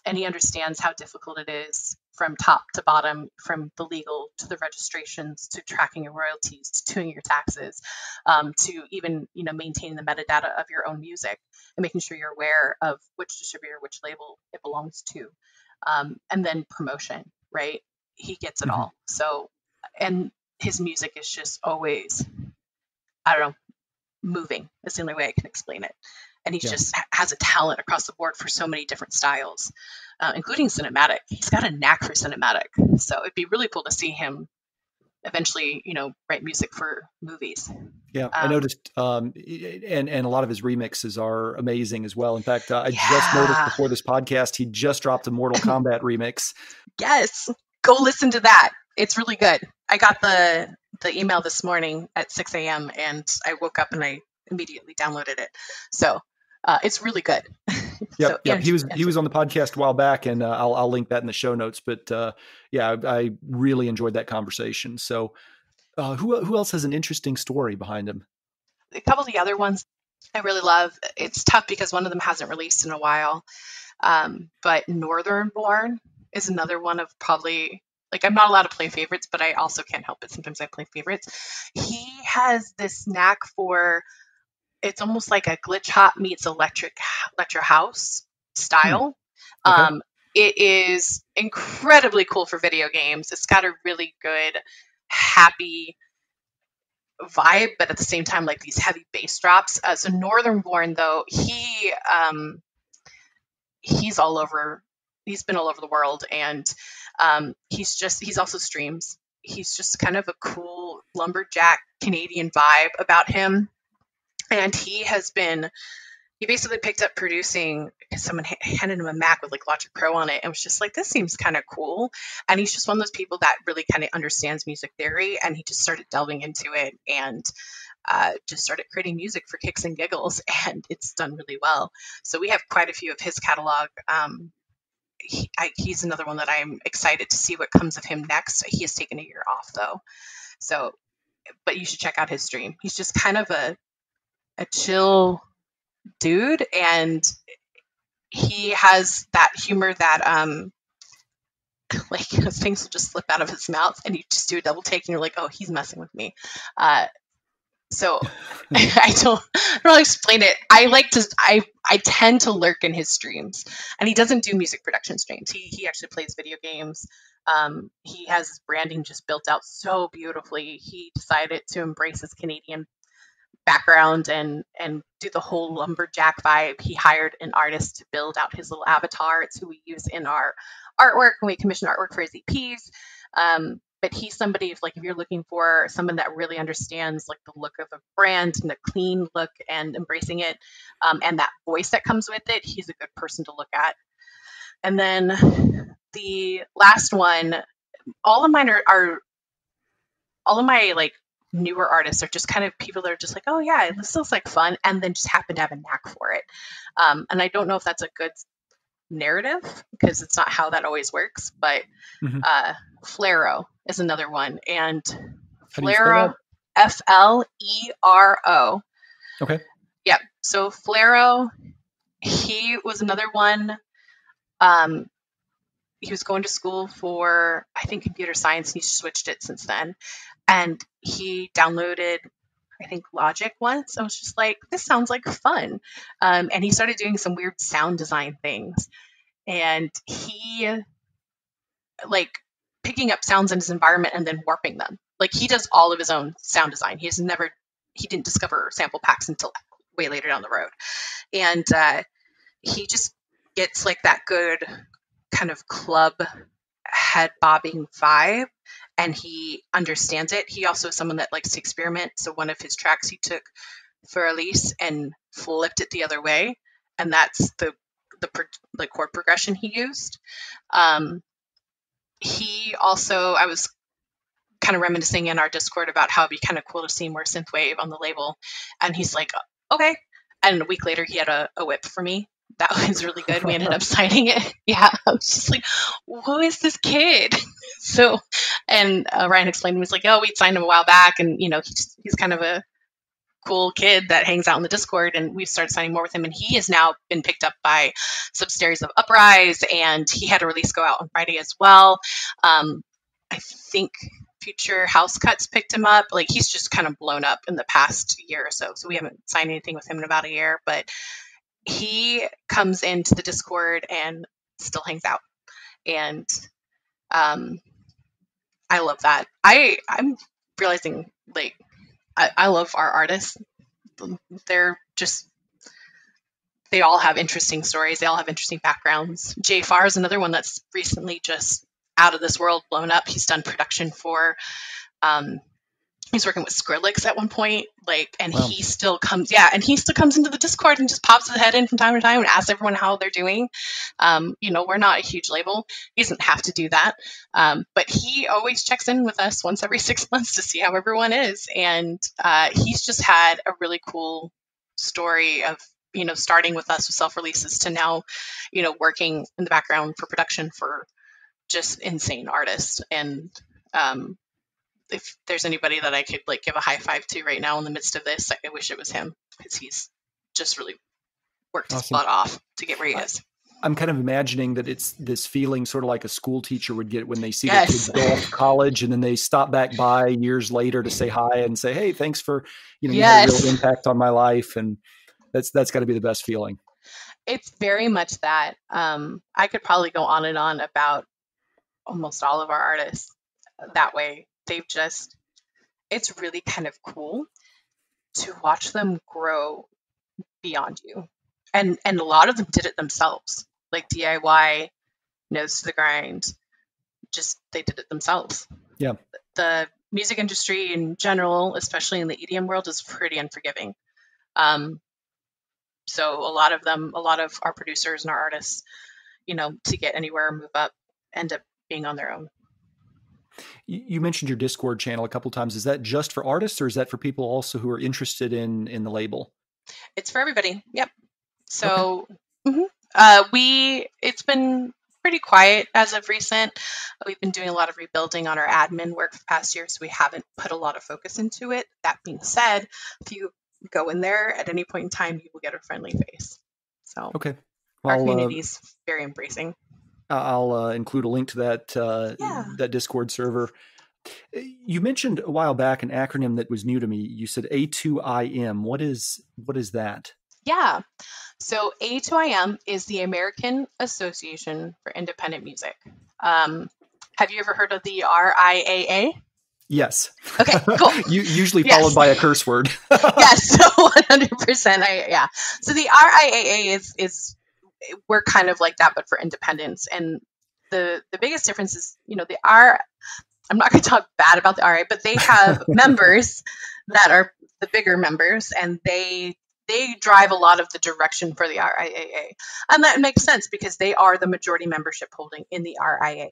And he understands how difficult it is from top to bottom, from the legal to the registrations to tracking your royalties to doing your taxes, to even maintaining the metadata of your own music and making sure you're aware of which distributor, which label it belongs to, and then promotion. Right? He gets it all. So, and his music is just always, I don't know, moving. That's the only way I can explain it. And he just has a talent across the board for so many different styles, including cinematic. He's got a knack for cinematic. So it'd be really cool to see him eventually, write music for movies. Yeah, I noticed, and a lot of his remixes are amazing as well. In fact, I just noticed before this podcast, he just dropped a Mortal Kombat remix. Yes, go listen to that. It's really good. I got the email this morning at 6 a.m. and I woke up and I immediately downloaded it. So it's really good. Yep. He was on the podcast a while back, and I'll link that in the show notes. But I really enjoyed that conversation. So who else has an interesting story behind him? A couple of the other ones I really love. It's tough because one of them hasn't released in a while. But Northern Born is another one of probably, I'm not allowed to play favorites, but I also can't help it. Sometimes I play favorites. He has this knack for, it's almost like a glitch hop meets electro house style. Okay. It is incredibly cool for video games. It's got a really good, happy vibe, but at the same time, these heavy bass drops. So Northern Born, though, he's all over. He's been all over the world, and he's also streams. He's just kind of a cool lumberjack Canadian vibe about him. And he basically picked up producing because someone handed him a Mac with Logic Pro on it and was just this seems kind of cool. And he's just one of those people that really kind of understands music theory. And he just started delving into it and just started creating music for kicks and giggles. And it's done really well. So we have quite a few of his catalog. He's another one that I'm excited to see what comes of him next. He has taken a year off though. So, but you should check out his stream. He's just kind of a chill dude, and he has that humor that things will just slip out of his mouth and you just do a double take and you're like, oh, he's messing with me. So I don't really explain it. I tend to lurk in his streams, and he doesn't do music production streams. He actually plays video games. He has his branding just built out so beautifully. He decided to embrace his Canadian background and do the whole lumberjack vibe. He hired an artist to build out his little avatar. It's who we use in our artwork when we commission artwork for his EPs. but he's somebody, if you're looking for someone that really understands like the look of a brand and the clean look and embracing it, and that voice that comes with it, he's a good person to look at. And then the last one, all of mine are all of my like newer artists are just kind of people that are just like, oh yeah, this looks like fun, and then just happen to have a knack for it. And I don't know if that's a good narrative because it's not how that always works, but Flero is another one. And Flero, Flero. Okay. Yeah. So Flero, he was another one. He was going to school for, I think, computer science, and he switched it since then. And he downloaded, I think, Logic once. I was just like, this sounds like fun. And he started doing some weird sound design things. And he, like, picking up sounds in his environment and then warping them. Like, he does all of his own sound design. He didn't discover sample packs until way later down the road. And he just gets, like, that good kind of club head bobbing vibe, and he understands it. He also is someone that likes to experiment. So one of his tracks he took for Elise and flipped it the other way, and that's the chord progression he used. He also, I was kind of reminiscing in our Discord about how it'd be kind of cool to see more synthwave on the label, and he's like, okay. And a week later, he had a whip for me. That was really good. We ended up signing it. Yeah, I was just like, who is this kid? So, and Ryan explained, he was like, oh, we signed him a while back, and he's kind of a cool kid that hangs out in the Discord, and we've started signing more with him, and he has now been picked up by Subseries of Uprise, and he had a release go out on Friday as well. I think Future House Cuts picked him up. Like, he's just kind of blown up in the past year or so we haven't signed anything with him in about a year, but he comes into the Discord and still hangs out. And I love that. I'm realizing, like, I love our artists. They all have interesting stories. They all have interesting backgrounds. Jay Farr is another one that's recently just out of this world, blown up. He's done production for, he's working with Skrillex at one point, and wow. He still comes into the Discord and just pops his head in from time to time and asks everyone how they're doing. We're not a huge label. He doesn't have to do that. But he always checks in with us once every 6 months to see how everyone is. And he's just had a really cool story of, starting with us with self-releases to now, working in the background for production for just insane artists. And if there's anybody that I could give a high five to right now in the midst of this, I wish it was him, because he's just really worked his butt off to get where he is. I'm kind of imagining that it's this feeling sort of like a school teacher would get when they see their kids go off to college, and then they stop back by years later to say hi and say, hey, thanks for, you had a real impact on my life. And that's got to be the best feeling. It's very much that. I could probably go on and on about almost all of our artists that way. It's really kind of cool to watch them grow beyond you. And a lot of them did it themselves, like DIY, nose to the grind. They did it themselves. Yeah. The music industry in general, especially in the EDM world, is pretty unforgiving. So a lot of our producers and our artists, to get anywhere or move up, end up being on their own. You mentioned your Discord channel a couple of times. Is that just for artists, or is that for people also who are interested in the label? It's for everybody. Yep. So okay. It's been pretty quiet as of recent. We've been doing a lot of rebuilding on our admin work for the past year, so we haven't put a lot of focus into it. That being said, if you go in there at any point in time, you will get a friendly face. So okay. Our community is very embracing. I'll include a link to that Discord server. You mentioned a while back an acronym that was new to me. You said A2IM. What is that? Yeah. So A2IM is the American Association for Independent Music. Have you ever heard of the RIAA? Yes. Okay, cool. Usually followed by a curse word. Yes, so 100%. Yeah. So the RIAA is we're kind of like that, but for independence. And the biggest difference is, the I'm not going to talk bad about the RIAA, but they have members that are the bigger members, and they drive a lot of the direction for the RIAA. And that makes sense because they are the majority membership holding in the RIAA.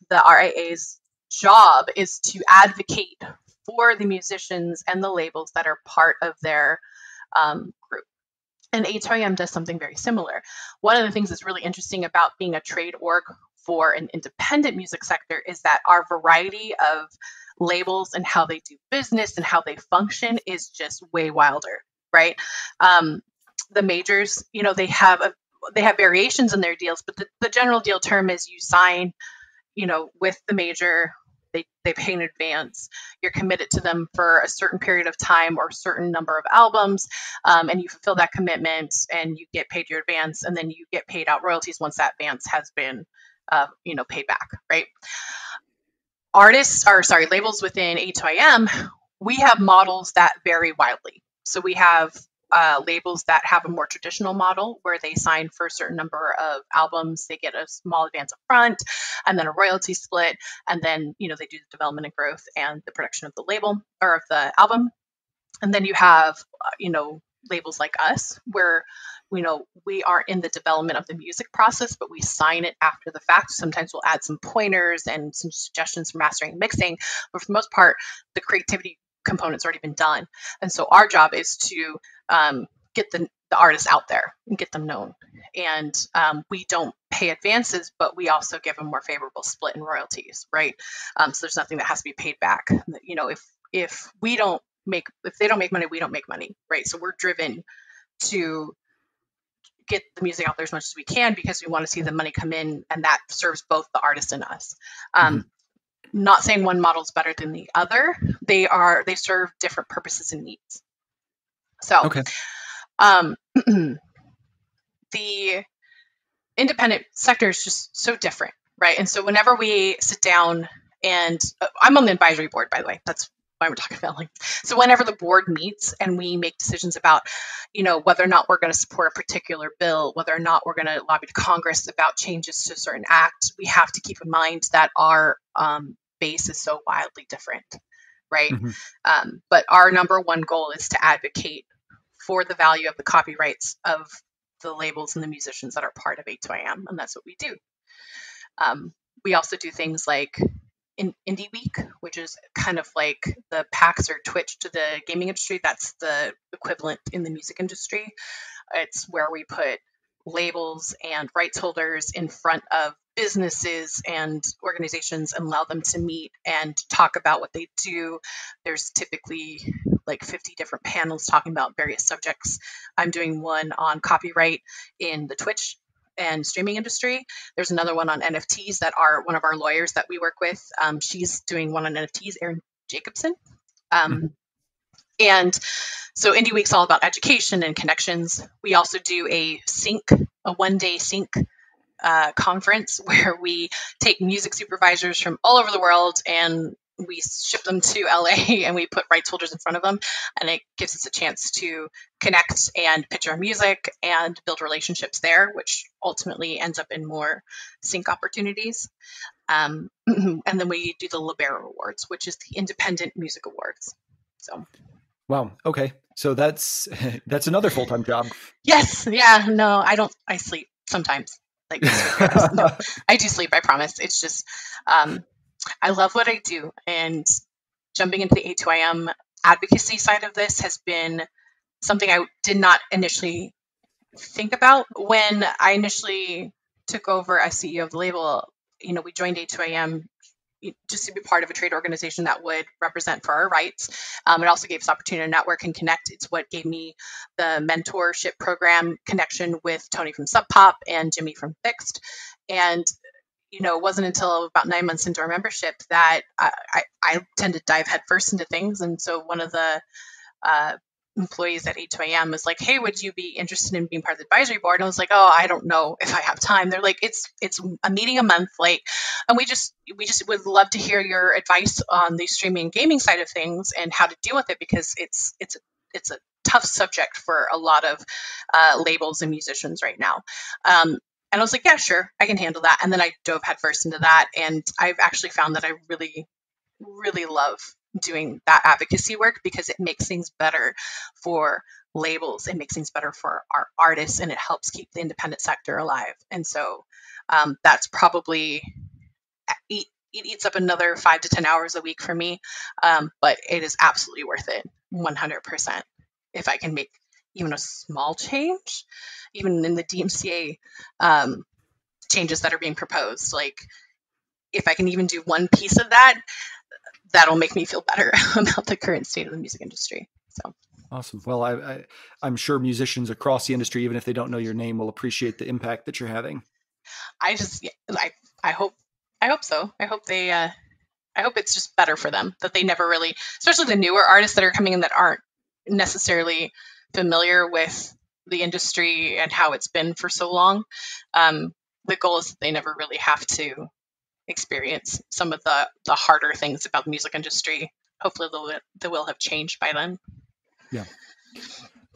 The RIAA's job is to advocate for the musicians and the labels that are part of their group. And A2IM does something very similar. One of the things that's really interesting about being a trade org for an independent music sector is that our variety of labels and how they do business and how they function is just way wilder, right? The majors, they have variations in their deals, but the general deal term is you sign, with the major. They pay in advance. You're committed to them for a certain period of time or a certain number of albums, and you fulfill that commitment, and you get paid your advance, and then you get paid out royalties once that advance has been, paid back, right? Labels within A2IM, we have models that vary wildly. So we have labels that have a more traditional model where they sign for a certain number of albums, they get a small advance up front, and then a royalty split, and then they do the development and growth and the production of the label or of the album. And then you have labels like us where we are in the development of the music process, but we sign it after the fact. Sometimes we'll add some pointers and some suggestions for mastering and mixing, but for the most part, the creativity component's already been done. And so our job is to get the artists out there and get them known. And we don't pay advances, but we also give a more favorable split in royalties, right? So there's nothing that has to be paid back. If they don't make money, we don't make money, right? So we're driven to get the music out there as much as we can because we want to see the money come in, and that serves both the artist and us. Not saying one model is better than the other. They serve different purposes and needs. So, okay. The independent sector is just so different, right? And so whenever we sit down, and I'm on the advisory board, by the way, that's why we're talking about. So whenever the board meets and we make decisions about, whether or not we're going to support a particular bill, whether or not we're going to lobby to Congress about changes to a certain act, we have to keep in mind that our base is so wildly different, right? But our number one goal is to advocate for the value of the copyrights of the labels and the musicians that are part of A2IM, and that's what we do. We also do things like Indie Week, which is kind of like the PAX or Twitch to the gaming industry. That's the equivalent in the music industry. It's where we put labels and rights holders in front of businesses and organizations and allow them to meet and talk about what they do. There's typically like 50 different panels talking about various subjects. I'm doing one on copyright in the Twitch and streaming industry. There's another one on NFTs that are one of our lawyers that we work with. She's doing one on NFTs, Erin Jacobson. And so Indie Week's all about education and connections. We also do a one-day sync conference where we take music supervisors from all over the world and we ship them to LA and we put rights holders in front of them, and it gives us a chance to connect and pitch our music and build relationships there, which ultimately ends up in more sync opportunities. And then we do the Libero Awards, which is the Independent Music Awards. So, wow. Okay. So that's another full-time job. Yes. Yeah. No, I don't. I sleep sometimes. No, I do sleep. I promise. It's just, I love what I do, and jumping into the A2IM advocacy side of this has been something I did not initially think about when I initially took over as CEO of the label. We joined A2IM just to be part of a trade organization that would represent for our rights. It also gave us opportunity to network and connect. It's what gave me the mentorship program connection with Tony from Sub Pop and Jimmy from Fixed. And it wasn't until about 9 months into our membership that I tend to dive headfirst into things. And so one of the employees at A2IM was like, hey, would you be interested in being part of the advisory board? And I was like, oh, I don't know if I have time. They're like, it's a meeting a month, and we just would love to hear your advice on the streaming and gaming side of things and how to deal with it, because it's a tough subject for a lot of labels and musicians right now. And I was like, yeah, sure, I can handle that. And then I dove headfirst into that. And I've actually found that I really really love doing that advocacy work because it makes things better for labels, it makes things better for our artists, and it helps keep the independent sector alive. And so that's probably it eats up another 5 to 10 hours a week for me, but it is absolutely worth it, 100%. If I can make even a small change, even in the DMCA changes that are being proposed, like if I can even do one piece of that, that'll make me feel better about the current state of the music industry. So awesome. Well, I'm sure musicians across the industry, even if they don't know your name, will appreciate the impact that you're having. I hope so. I hope it's just better for them, that they never really, especially the newer artists that are coming in that aren't necessarily familiar with the industry and how it's been for so long. The goal is that they never really have to experience some of the harder things about the music industry. Hopefully they will have changed by then. Yeah.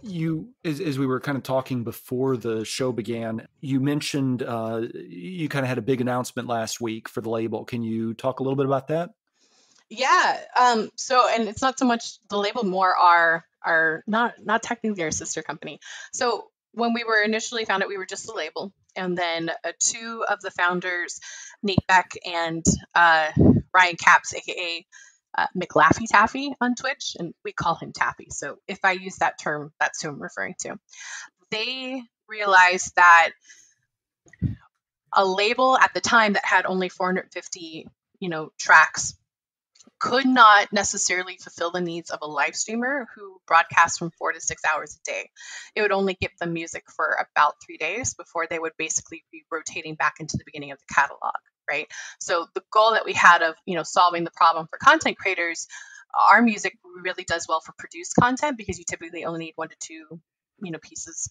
You, as we were kind of talking before the show began, you mentioned you kind of had a big announcement last week for the label. Can you talk a little bit about that? Yeah. So, and it's not so much the label, more our not technically our sister company. So when we were initially founded, we were just the label, and then two of the founders, Nate Beck and Ryan Capps, aka McLaffy Taffy on Twitch, and we call him Taffy. So if I use that term, that's who I'm referring to. They realized that a label at the time that had only 450, tracks could not necessarily fulfill the needs of a live streamer who broadcasts from 4 to 6 hours a day. It would only give them music for about 3 days before they would basically be rotating back into the beginning of the catalog, right? So the goal that we had of, solving the problem for content creators, our music really does well for produced content because you typically only need 1 to 2 pieces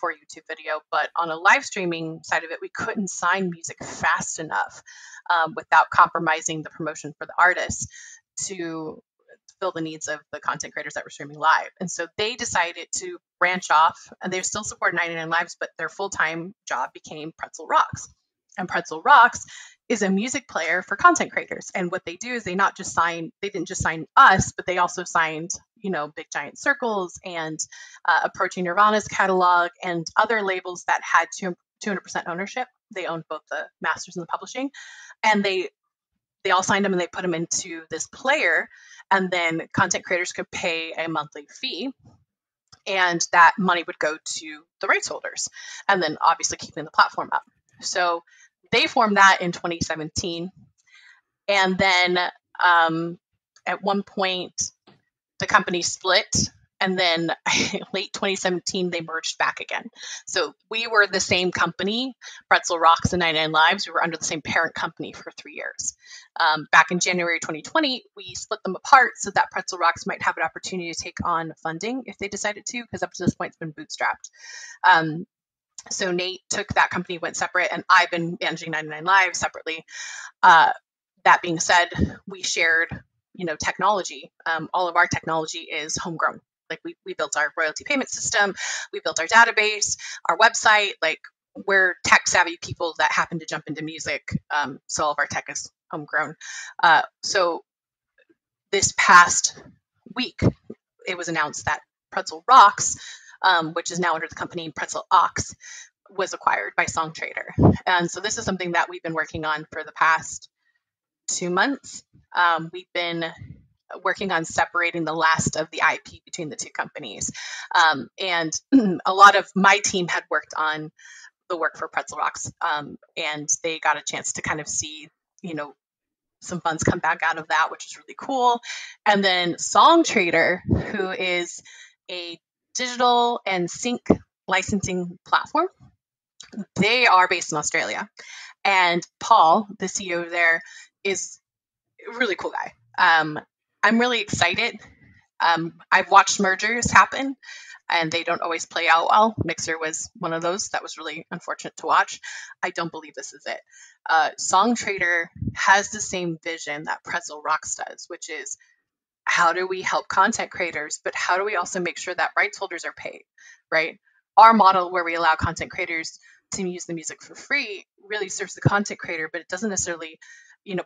for YouTube video. But on a live streaming side of it, we couldn't sign music fast enough without compromising the promotion for the artists to fill the needs of the content creators that were streaming live. And so they decided to branch off, and they still support 99Lives, but their full-time job became Pretzel Rocks. And Pretzel Rocks is a music player for content creators. And what they do is they didn't just sign us, but they also signed, Big Giant Circles and Approaching Nirvana's catalog and other labels that had 200% ownership. They owned both the masters and the publishing. And they all signed them and they put them into this player. And then content creators could pay a monthly fee. And that money would go to the rights holders. And then obviously keeping the platform up. So they formed that in 2017. And then at one point, the company split. And then late 2017, they merged back again. So we were the same company, Pretzel Rocks and 99Lives. We were under the same parent company for 3 years. Back in January 2020, we split them apart so that Pretzel Rocks might have an opportunity to take on funding if they decided to, because up to this point, it's been bootstrapped. So Nate took that company, went separate, and I've been managing 99Lives separately. That being said, we shared, technology. All of our technology is homegrown. Like we built our royalty payment system, we built our database, our website. Like we're tech savvy people that happen to jump into music. So all of our tech is homegrown. So this past week, it was announced that Pretzel Rocks, which is now under the company Pretzel Ox, was acquired by Songtrader. And so this is something that we've been working on for the past 2 months. We've been working on separating the last of the IP between the two companies. And a lot of my team had worked on the work for Pretzel Rocks, and they got a chance to kind of see, some funds come back out of that, which is really cool. And then Songtrader, who is a digital and sync licensing platform, they are based in Australia. And Paul, the CEO there, is a really cool guy. I'm really excited. I've watched mergers happen, and they don't always play out well. Mixer was one of those that was really unfortunate to watch. I don't believe this is it. Songtrader has the same vision that Pretzel Rocks does, which is how do we help content creators, but how do we also make sure that rights holders are paid, right? Our model where we allow content creators to use the music for free really serves the content creator, but it doesn't necessarily,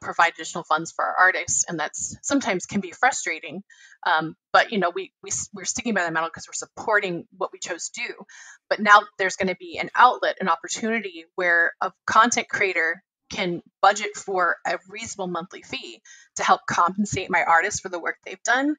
provide additional funds for our artists, and that's sometimes can be frustrating. But we're sticking by the metal because we're supporting what we chose to do. But now there's going to be an outlet, an opportunity where a content creator can budget for a reasonable monthly fee to help compensate my artists for the work they've done.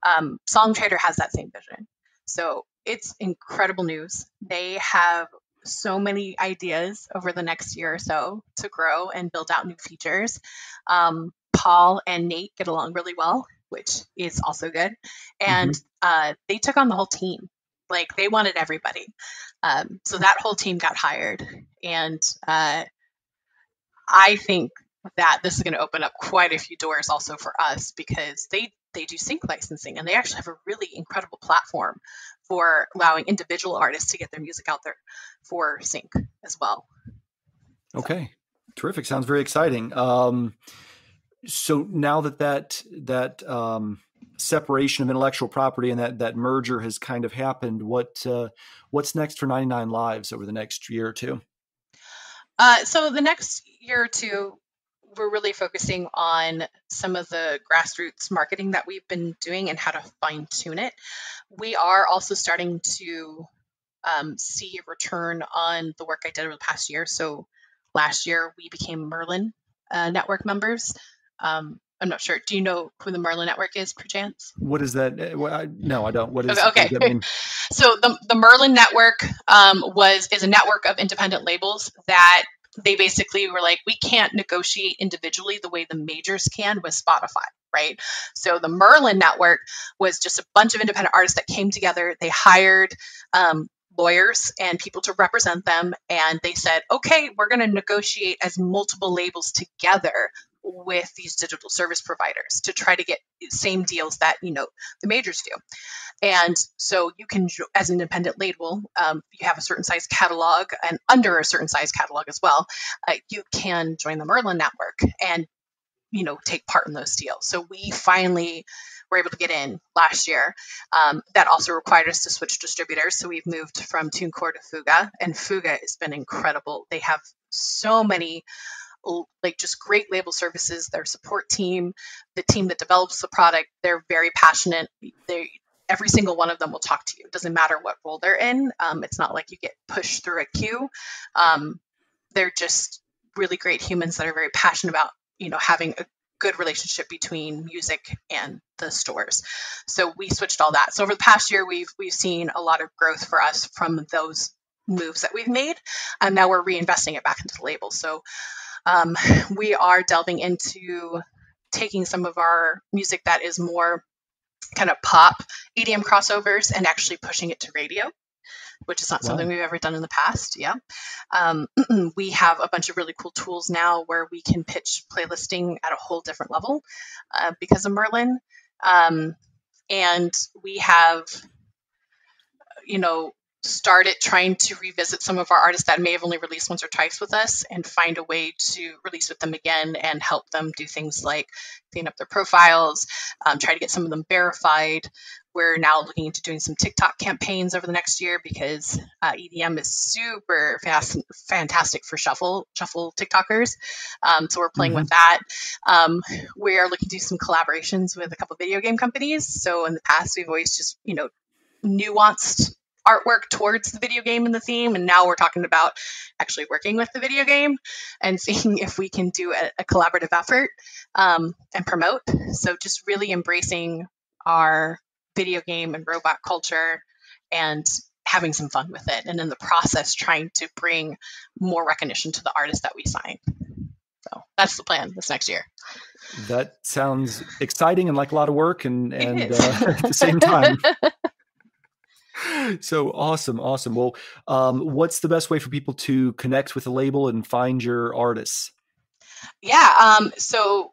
Songtrader has that same vision. So it's incredible news. They have so many ideas over the next year or so to grow and build out new features. Paul and Nate get along really well, which is also good. And they took on the whole team. Like, they wanted everybody. So that whole team got hired. And I think that this is going to open up quite a few doors also for us, because they do sync licensing, and they actually have a really incredible platform for allowing individual artists to get their music out there for sync as well. Okay. Terrific. Sounds very exciting. So now that separation of intellectual property and that merger has kind of happened, what's next for 99Lives over the next year or two? So the next year or two, we're really focusing on some of the grassroots marketing that we've been doing and how to fine tune it. We are also starting to see a return on the work I did over the past year. So last year we became Merlin network members. I'm not sure. Do you know who the Merlin network is, perchance? What is that? No, I don't. What is? Okay. What does that mean? So the Merlin network is a network of independent labels that they basically were like, we can't negotiate individually the way the majors can with Spotify, right? So the Merlin network was just a bunch of independent artists that came together. They hired lawyers and people to represent them, and they said, okay, we're going to negotiate as multiple labels together with these digital service providers to try to get same deals that the majors do. And so you can, as an independent label, you have a certain size catalog, and under a certain size catalog as well, you can join the Merlin network and take part in those deals. So we finally were able to get in last year. That also required us to switch distributors. So we've moved from TuneCore to Fuga, and Fuga has been incredible. They have so many just great label services. Their support team, the team that develops the product, they're very passionate. Every single one of them will talk to you. It doesn't matter what role they're in. It's not like you get pushed through a queue. They're just really great humans that are very passionate about having a good relationship between music and the stores. So we switched all that. So over the past year, we've seen a lot of growth for us from those moves that we've made, and now we're reinvesting it back into the label. So we are delving into taking some of our music that is more kind of pop EDM crossovers and actually pushing it to radio, which is not something we've ever done in the past. Yeah. We have a bunch of really cool tools now where we can pitch playlisting at a whole different level because of Merlin. And we have, started trying to revisit some of our artists that may have only released once or twice with us and find a way to release with them again and help them do things like clean up their profiles, try to get some of them verified. We're now looking into doing some TikTok campaigns over the next year because EDM is super fantastic for shuffle TikTokers. So we're playing with that. We are looking to do some collaborations with a couple of video game companies. So in the past, we've always just, nuanced artwork towards the video game and the theme. And now we're talking about actually working with the video game and seeing if we can do a collaborative effort and promote. So just really embracing our video game and robot culture and having some fun with it. And in the process, trying to bring more recognition to the artists that we sign. So that's the plan this next year. That sounds exciting and like a lot of work and at the same time. So awesome. Well, what's the best way for people to connect with the label and find your artists? Yeah. So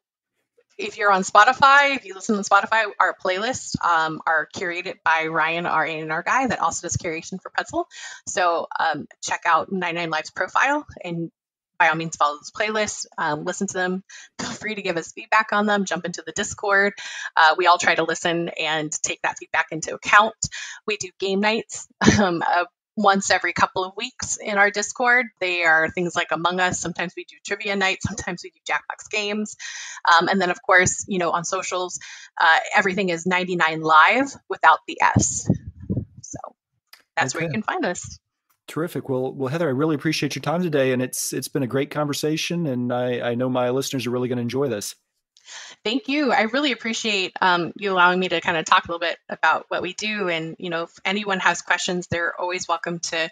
if you're on Spotify, if you listen to Spotify, our playlists are curated by Ryan, our A&R guy that also does curation for Pretzel. So check out 99Lives profile and by all means follow those playlists, listen to them. Feel free to give us feedback on them, jump into the Discord. We all try to listen and take that feedback into account. We do game nights once every couple of weeks in our Discord. They are things like Among Us. Sometimes we do trivia night. Sometimes we do Jackbox games. And then, of course, on socials, everything is 99Live without the S. So that's where you can find us. Terrific. Well, Heather, I really appreciate your time today, and it's been a great conversation, and I know my listeners are really going to enjoy this. Thank you. I really appreciate you allowing me to kind of talk a little bit about what we do. And, if anyone has questions, they're always welcome to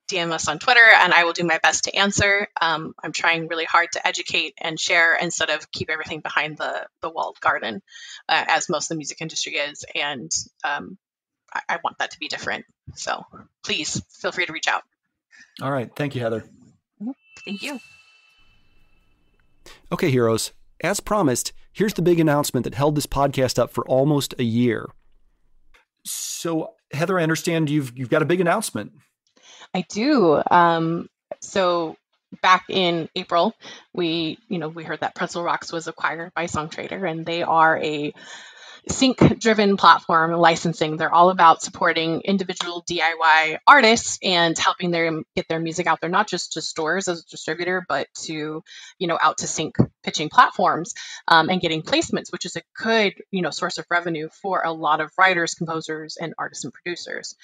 DM us on Twitter, and I will do my best to answer. I'm trying really hard to educate and share instead of keep everything behind the walled garden, as most of the music industry is. And I want that to be different. So please feel free to reach out. All right. Thank you, Heather. Thank you. Okay, heroes. As promised, here's the big announcement that held this podcast up for almost a year. So, Heather, I understand you've got a big announcement. I do. So back in April, we heard that Pretzel Rocks was acquired by Songtradr, and they are a sync-driven platform licensing. They're all about supporting individual DIY artists and helping them get their music out there, not just to stores as a distributor, but to, out to sync pitching platforms and getting placements, which is a good, source of revenue for a lot of writers, composers, and artists and producers.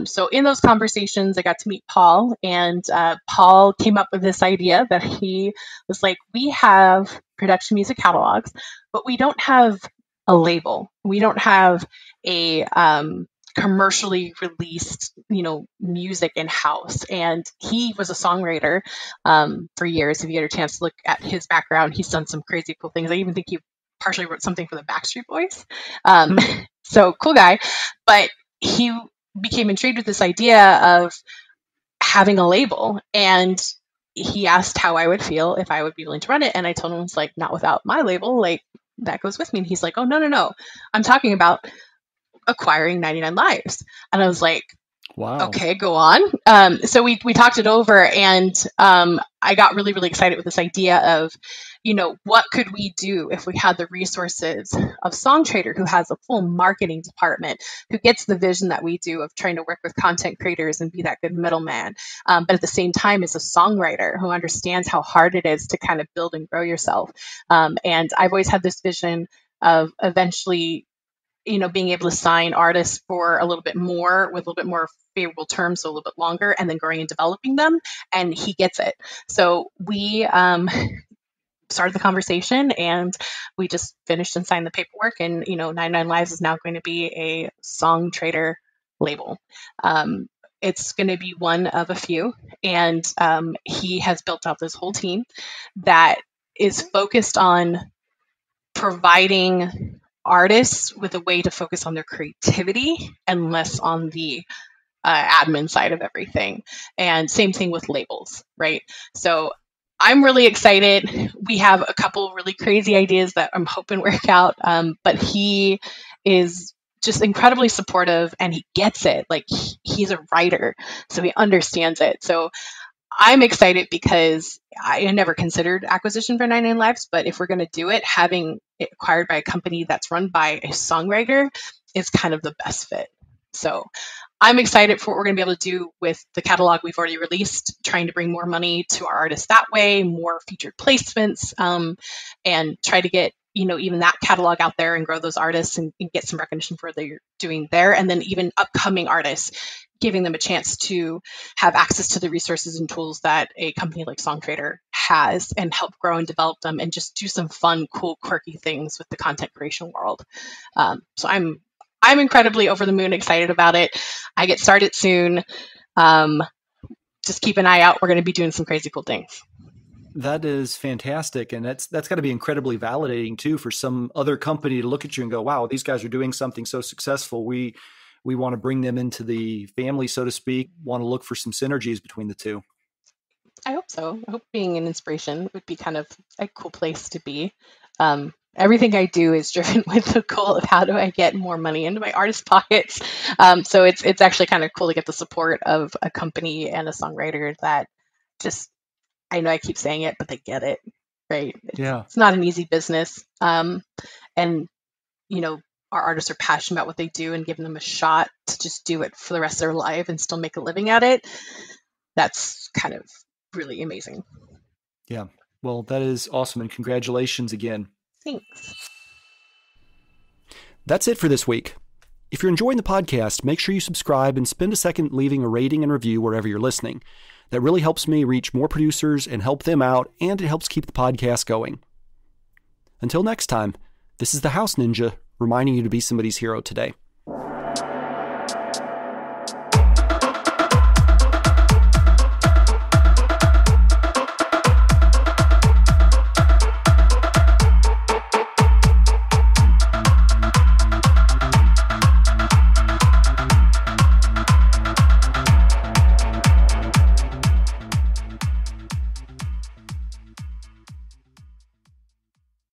So in those conversations, I got to meet Paul, and Paul came up with this idea that he was like, we have production music catalogs, but we don't have a label. We don't have a commercially released, music in-house. And he was a songwriter for years. If you get a chance to look at his background, he's done some crazy cool things. I even think he partially wrote something for the Backstreet Boys. So cool guy. But he became intrigued with this idea of having a label. And he asked how I would feel if I would be willing to run it. And I told him, it's like, not without my label. Like, that goes with me. And he's like, oh, no. I'm talking about acquiring 99Lives. And I was like, wow. Okay, go on. So we talked it over, and I got really, really excited with this idea of, what could we do if we had the resources of Songtradr, who has a full marketing department, who gets the vision that we do of trying to work with content creators and be that good middleman, but at the same time is a songwriter who understands how hard it is to kind of build and grow yourself. And I've always had this vision of eventually, being able to sign artists for a little bit more with a little bit more favorable terms, so a little bit longer, and then growing and developing them. And he gets it. So we started the conversation, and we just finished and signed the paperwork. And 99Lives is now going to be a Songtradr label. It's going to be one of a few, and he has built out this whole team that is focused on providing artists with a way to focus on their creativity and less on the admin side of everything. And same thing with labels, right? So I'm really excited. We have a couple really crazy ideas that I'm hoping work out, but he is just incredibly supportive, and he gets it. Like, he's a writer, so he understands it. So I'm excited because I never considered acquisition for 99Lives, but if we're going to do it, having it acquired by a company that's run by a songwriter is kind of the best fit. So I'm excited for what we're going to be able to do with the catalog we've already released, trying to bring more money to our artists that way, more featured placements, and try to get even that catalog out there and grow those artists and get some recognition for what they're doing there. And then even upcoming artists, giving them a chance to have access to the resources and tools that a company like Songtradr has, and help grow and develop them, and just do some fun, cool, quirky things with the content creation world. So I'm incredibly over the moon excited about it. I get started soon. Just keep an eye out. We're going to be doing some crazy cool things. That is fantastic. And that's got to be incredibly validating too, for some other company to look at you and go, wow, these guys are doing something so successful. We want to bring them into the family, so to speak, want to look for some synergies between the two. I hope so. I hope being an inspiration would be kind of a cool place to be. Everything I do is driven with the goal of how do I get more money into my artist pockets. So it's actually kind of cool to get the support of a company and a songwriter that just, I know I keep saying it, but they get it, right? It's not an easy business. And, our artists are passionate about what they do and giving them a shot to just do it for the rest of their life and still make a living at it, that's kind of really amazing. Yeah. Well, that is awesome. And congratulations again. Thanks. That's it for this week. If you're enjoying the podcast, make sure you subscribe and spend a second leaving a rating and review wherever you're listening. That really helps me reach more producers and help them out, and it helps keep the podcast going. Until next time, this is the House Ninja, reminding you to be somebody's hero today.